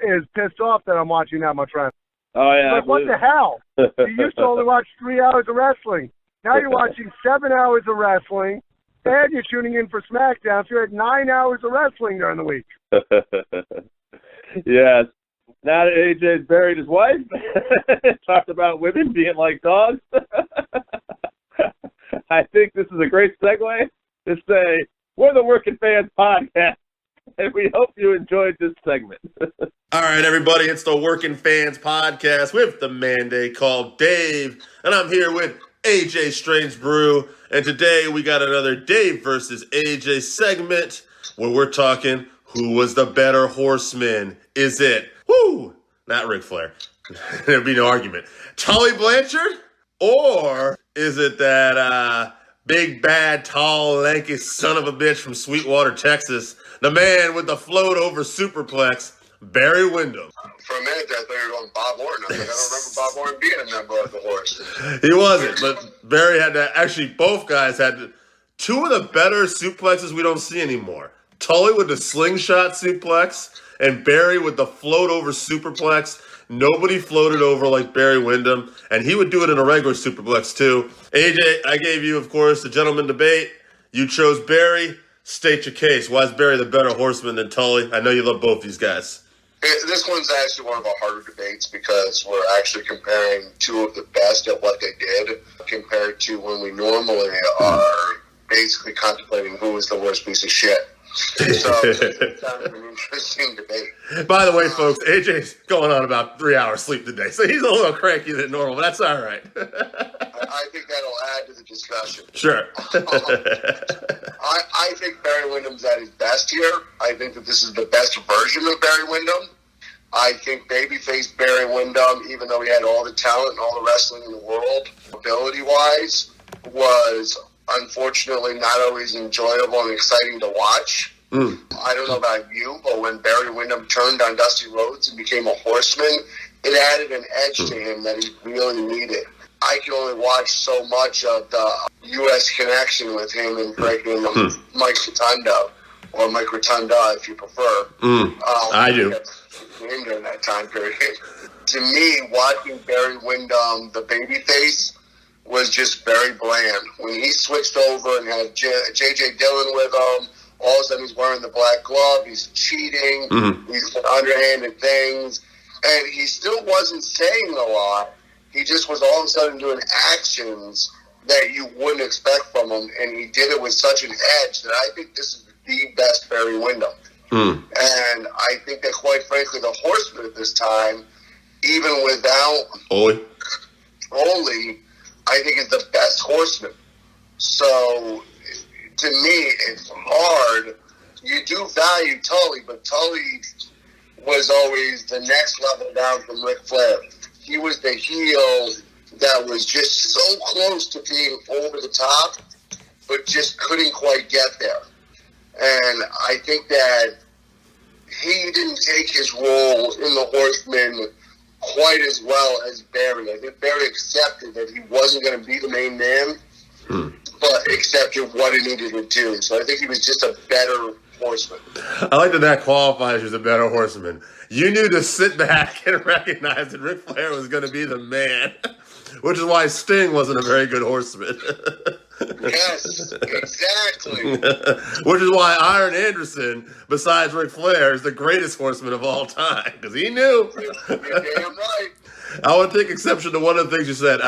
is pissed off that I'm watching that much wrestling. Oh, yeah. Like, what the hell? You used to only watch 3 hours of wrestling. Now you're watching 7 hours of wrestling, and you're tuning in for SmackDown, so you're at 9 hours of wrestling during the week. Yes. Now that AJ's buried his wife, talked about women being like dogs, I think this is a great segue to say, we're the Working Fans Podcast, and we hope you enjoyed this segment. All right, everybody, it's the Working Fans Podcast with the man they call Dave, and I'm here with AJ Strange Brew, and today we got another Dave versus AJ segment where we're talking who was the better horseman. Is it, not Ric Flair, there'd be no argument, Tully Blanchard, or is it that big, bad, tall, lanky son of a bitch from Sweetwater, Texas, the man with the float-over superplex, Barry Windham? For a minute there, I thought you were going Bob Orton. I don't remember Bob Orton being a member of the horse. He wasn't, but Barry had to, actually both guys had two of the better suplexes we don't see anymore. Tully with the slingshot suplex and Barry with the float-over superplex. Nobody floated over like Barry Windham, and he would do it in a regular superplex too. AJ, I gave you, of course, the gentleman debate. You chose Barry. State your case. Why is Barry the better horseman than Tully? I know you love both these guys. This one's actually one of our harder debates because we're actually comparing two of the best at what they did compared to when we normally are basically contemplating who is the worst piece of shit. So it's kind of an interesting debate. By the way, folks, AJ's going on about 3 hours sleep today, so he's a little cranky than normal, but that's all right. I think that'll add to the discussion. Sure. I think Barry Windham's at his best here. I think that this is the best version of Barry Windham. I think babyface Barry Windham, even though he had all the talent and all the wrestling in the world, ability-wise, was unfortunately not always enjoyable and exciting to watch. I don't know about you, but when Barry Windham turned on Dusty Rhodes and became a horseman, it added an edge to him that he really needed. I can only watch so much of the U.S. connection with him and breaking Mike Rotunda, or Mike Rotunda if you prefer. I do. During that time period. To me, watching Barry Windham, the babyface, was just very bland. When he switched over and had J.J. Dillon with him, all of a sudden he's wearing the black glove, he's cheating, he's doing underhanded things, and he still wasn't saying a lot. He just was all of a sudden doing actions that you wouldn't expect from him, and he did it with such an edge that I think this is the best Barry Windham. And I think that, quite frankly, the Horseman at this time, even without Ole, I think is the best Horseman. So, to me, it's hard. You do value Tully, but Tully was always the next level down from Ric Flair. He was the heel that was just so close to being over the top, but just couldn't quite get there. And I think that he didn't take his role in the Horseman quite as well as Barry. I think Barry accepted that he wasn't going to be the main man, but accepted what he needed to do. So I think he was just a better horseman. I like that qualifies you as a better horseman. You knew to sit back and recognize that Ric Flair was going to be the man, which is why Sting wasn't a very good horseman. Yes, exactly. Which is why Iron Anderson, besides Ric Flair, is the greatest horseman of all time, because he knew. You're damn right. I want to take exception to one of the things you said.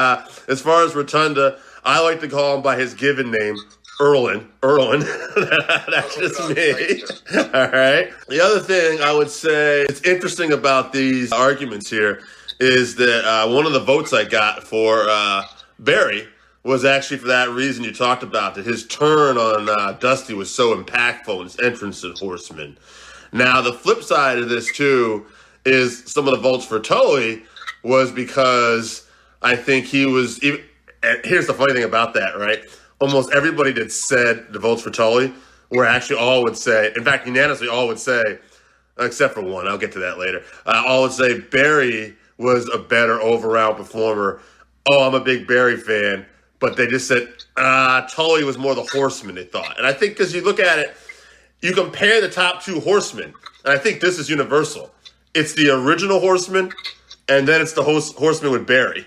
As far as Rotunda, I like to call him by his given name, Erlin. That's just me. All right. The other thing I would say is interesting about these arguments here is that one of the votes I got for Barry was actually for that reason you talked about, that his turn on Dusty was so impactful in his entrance to Horseman. Now, the flip side of this, too, is some of the votes for Tully was because I think he was even, and here's the funny thing about that, right? Almost everybody that said the votes for Tully were actually all would say, in fact, unanimously all would say, except for one, I'll get to that later, all would say Barry was a better overall performer. Oh, I'm a big Barry fan. But they just said Tully was more the Horseman, they thought. And I think because you look at it, you compare the top two Horsemen, and I think this is universal. It's the original Horseman, and then it's the Horseman with Barry,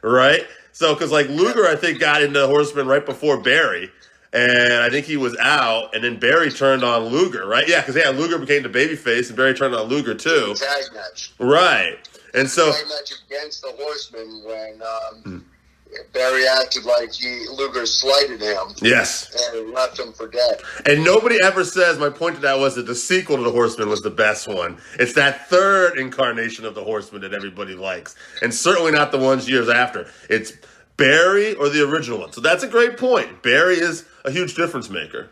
right? So, because like Luger, I think, got into Horseman right before Barry, and I think he was out, and then Barry turned on Luger, right? Yeah, because Luger became the babyface, and Barry turned on Luger too. Tag match. Right. And so... Tag match against the Horseman when... Barry acted like Luger slighted him. Yes. And left him for dead. And nobody ever says, my point to that was that the sequel to The Horseman was the best one. It's that third incarnation of The Horseman that everybody likes. And certainly not the ones years after. It's Barry or the original one. So that's a great point. Barry is a huge difference maker.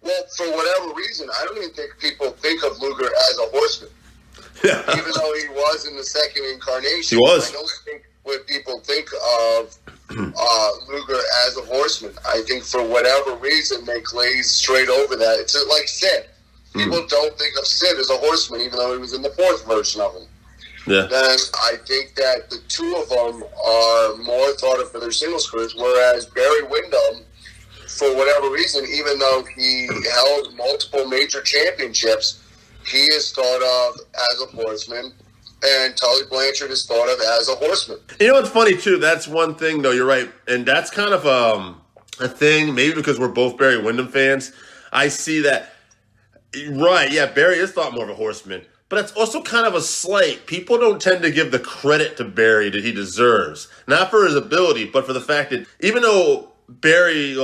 Well, for whatever reason, I don't even think people think of Luger as a Horseman. Yeah. Even though he was in the second incarnation. He was. I don't think what people think of Luger as a Horseman. I think for whatever reason they glaze straight over that. It's like Sid. People don't think of Sid as a Horseman, even though he was in the fourth version of him. Yeah. Then I think that the two of them are more thought of for their singles careers, whereas Barry Windham, for whatever reason, even though he held multiple major championships, he is thought of as a Horseman. And Tully Blanchard is thought of as a Horseman. You know what's funny, too? That's one thing, though. You're right. And that's kind of a thing, maybe because we're both Barry Windham fans. I see that. Right, yeah, Barry is thought more of a Horseman. But it's also kind of a slight. People don't tend to give the credit to Barry that he deserves. Not for his ability, but for the fact that even though Barry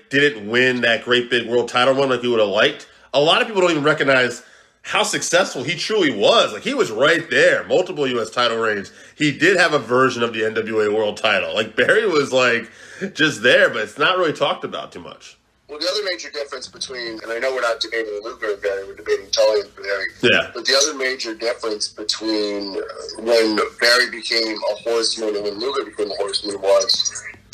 didn't win that great big world title run like he would have liked, a lot of people don't even recognize how successful he truly was. Like, he was right there. Multiple U.S. title reigns. He did have a version of the NWA world title. Like, Barry was, just there, but it's not really talked about too much. Well, the other major difference between, and I know we're not debating Luger and Barry, we're debating Tully and Barry. Yeah. But the other major difference between when Barry became a Horseman and when Luger became a Horseman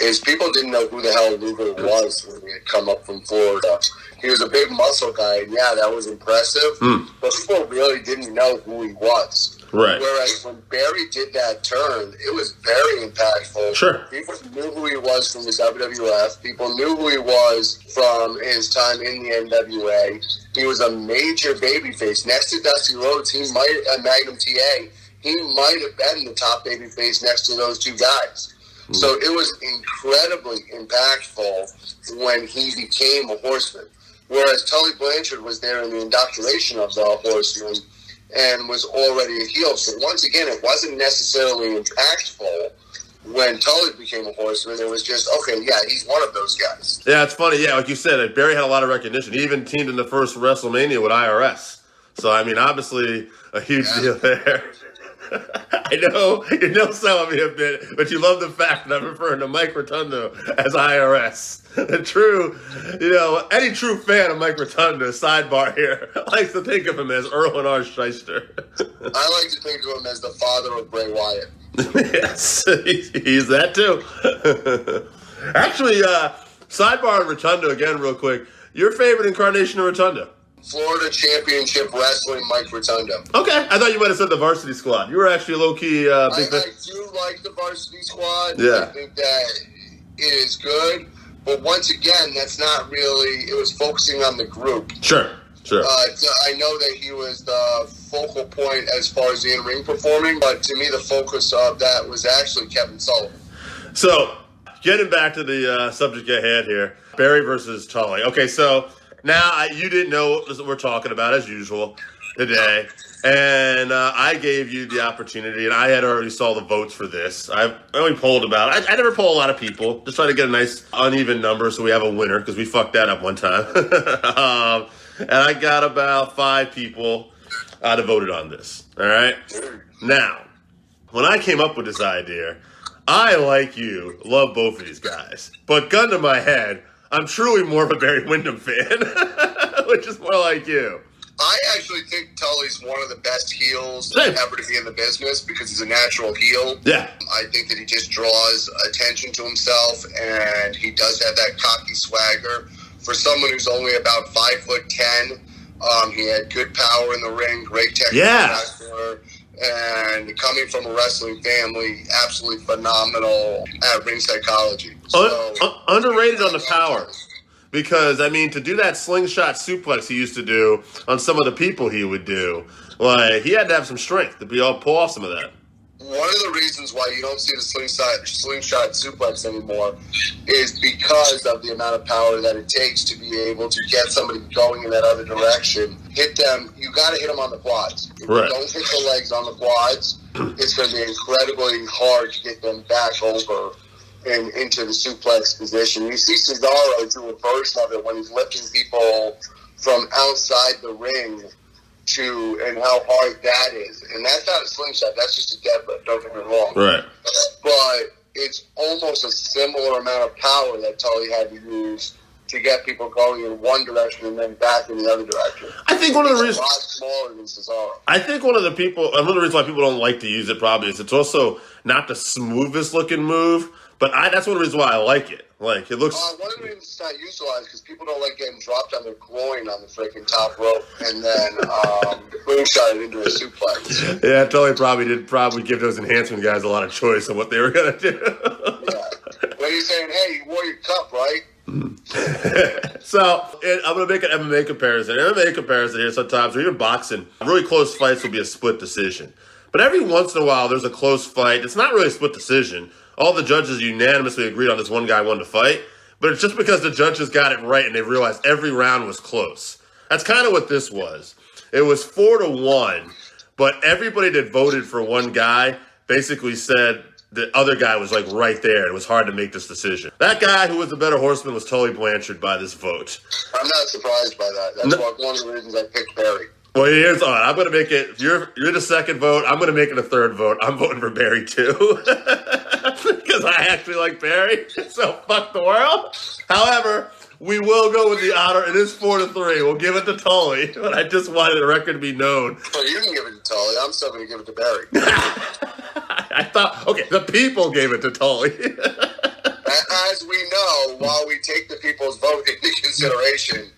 is people didn't know who the hell Luger was when he had come up from Florida. He was a big muscle guy, and yeah, that was impressive, but people really didn't know who he was. Right. Whereas when Barry did that turn, it was very impactful. Sure. People knew who he was from the WWF. People knew who he was from his time in the NWA. He was a major babyface. Next to Dusty Rhodes, he might, Magnum TA, he might have been the top babyface next to those two guys. So it was incredibly impactful when he became a Horseman. Whereas Tully Blanchard was there in the indoctrination of the Horseman and was already a heel. So once again, it wasn't necessarily impactful when Tully became a Horseman. It was just, okay, yeah, he's one of those guys. Yeah, it's funny. Yeah, like you said, Barry had a lot of recognition. He even teamed in the first WrestleMania with IRS. So, I mean, obviously a huge deal there. I know you know some of you a bit, but you love the fact that I'm referring to Mike Rotundo as IRS. Any true fan of Mike Rotundo, sidebar here, likes to think of him as Erwin R. Shyster. I like to think of him as the father of Bray Wyatt. Yes, he's that too. Actually, sidebar on Rotundo again real quick. Your favorite incarnation of Rotundo? Florida Championship Wrestling, Mike Rotundo. Okay, I thought you might have said the Varsity Squad. You were actually low-key big fan. I do like the Varsity Squad. Yeah. I think that it is good. But once again, that's not really, it was focusing on the group. Sure. I know that he was the focal point as far as the in-ring performing, but to me the focus of that was actually Kevin Sullivan. So, getting back to the subject I had here, Barry versus Tully. Okay, so now you didn't know what we're talking about as usual today. And I gave you the opportunity, and I had already saw the votes for this. I only polled about, I never poll a lot of people, just try to get a nice uneven number so we have a winner, because we fucked that up one time. And I got about 5 people that voted on this. All right? Now, when I came up with this idea, I, like you, love both of these guys. But gun to my head, I'm truly more of a Barry Windham fan, which is more like you. I actually think Tully's one of the best heels ever to be in the business because he's a natural heel. Yeah. I think that he just draws attention to himself, and he does have that cocky swagger. For someone who's only about 5'10", he had good power in the ring, great technical wrestler, and coming from a wrestling family, absolutely phenomenal at ring psychology. So, underrated on the power. Because, I mean, to do that slingshot suplex he used to do on some of the people he would do, like, he had to have some strength to be able to pull off some of that. One of the reasons why you don't see the slingshot suplex anymore is because of the amount of power that it takes to be able to get somebody going in that other direction. Hit them, you got to hit them on the quads. If you don't hit the legs on the quads, it's going to be incredibly hard to get them back over and into the suplex position. You see Cesaro do a version of it when he's lifting people from outside the ring and how hard that is. And that's not a slingshot, that's just a deadlift, don't get me wrong. Right. But it's almost a similar amount of power that Tully had to use to get people going in one direction and then back in the other direction. I think one of the reasons, a lot smaller than Cesaro. I think one of the reasons why people don't like to use it probably is it's also not the smoothest looking move. But that's one of the reasons why I like it. Like, it looks... one of the reasons it's not utilized because people don't like getting dropped on their groin on the freaking top rope and then boomshot it into a suplex. Yeah, Tully probably give those enhancement guys a lot of choice on what they were going to do. Yeah. When you're saying, hey, you wore your cup, right? So, I'm going to make an MMA comparison. MMA comparison here sometimes, or even boxing, really close fights will be a split decision. But every once in a while, there's a close fight. It's not really a split decision. All the judges unanimously agreed on this one guy won the fight, but it's just because the judges got it right and they realized every round was close. That's kind of what this was. It was 4-1, but everybody that voted for one guy basically said the other guy was like right there. It was hard to make this decision. That guy who was the better horseman was Tully Blanchard by this vote. I'm not surprised by that. That's one of the reasons I picked Barry. Well, here's on. I'm going to make it. If you're the second vote, I'm going to make it a third vote. I'm voting for Barry too, because I actually like Barry. So fuck the world. However, we will go with the honor. It is 4-3. We'll give it to Tully, but I just wanted the record to be known. Well, you can give it to Tully. I'm still going to give it to Barry. I thought, okay, the people gave it to Tully. As we know, while we take the people's vote into consideration,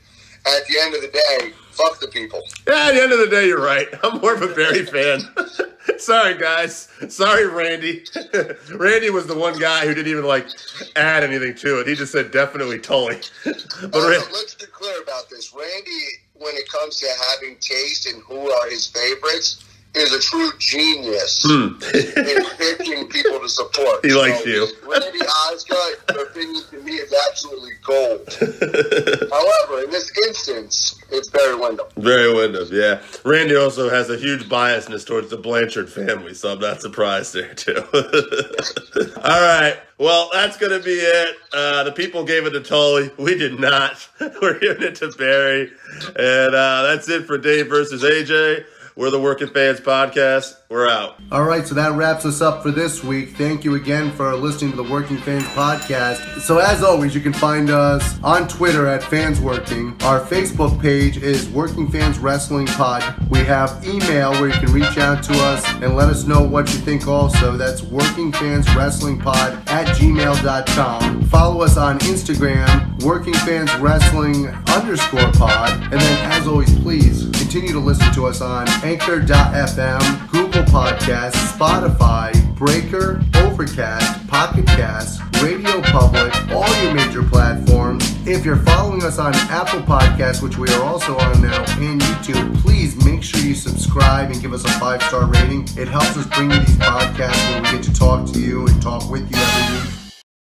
at the end of the day, fuck the people. Yeah, at the end of the day, you're right. I'm more of a Barry fan. Sorry, guys. Sorry, Randy. Randy was the one guy who didn't even, add anything to it. He just said definitely Tully. But let's be clear about this. Randy, when it comes to having taste and who are his favorites, is a true genius in picking people to support. He likes you. Randy Osgood, your opinion to me is absolutely gold. However, in this instance, it's Barry Windham. Barry Windham, yeah. Randy also has a huge biasness towards the Blanchard family, so I'm not surprised there, too. All right. Well, that's going to be it. The people gave it to Tully. We did not. We're giving it to Barry. And that's it for Dave versus AJ. We're the Working Fans Podcast. We're out. All right, so that wraps us up for this week. Thank you again for listening to the Working Fans Podcast. So as always, you can find us on Twitter at FansWorking. Our Facebook page is Working Fans Wrestling Pod. We have email where you can reach out to us and let us know what you think also. That's workingfanswrestlingpod@gmail.com. Follow us on Instagram, workingfanswrestling_pod. And then as always, please continue to listen to us on Anchor.fm, Google Podcasts, Spotify, Breaker, Overcast, Pocket Cast, Radio Public, all your major platforms. If you're following us on Apple Podcasts, which we are also on now, and YouTube, please make sure you subscribe and give us a 5-star rating. It helps us bring you these podcasts where we get to talk to you and talk with you every week.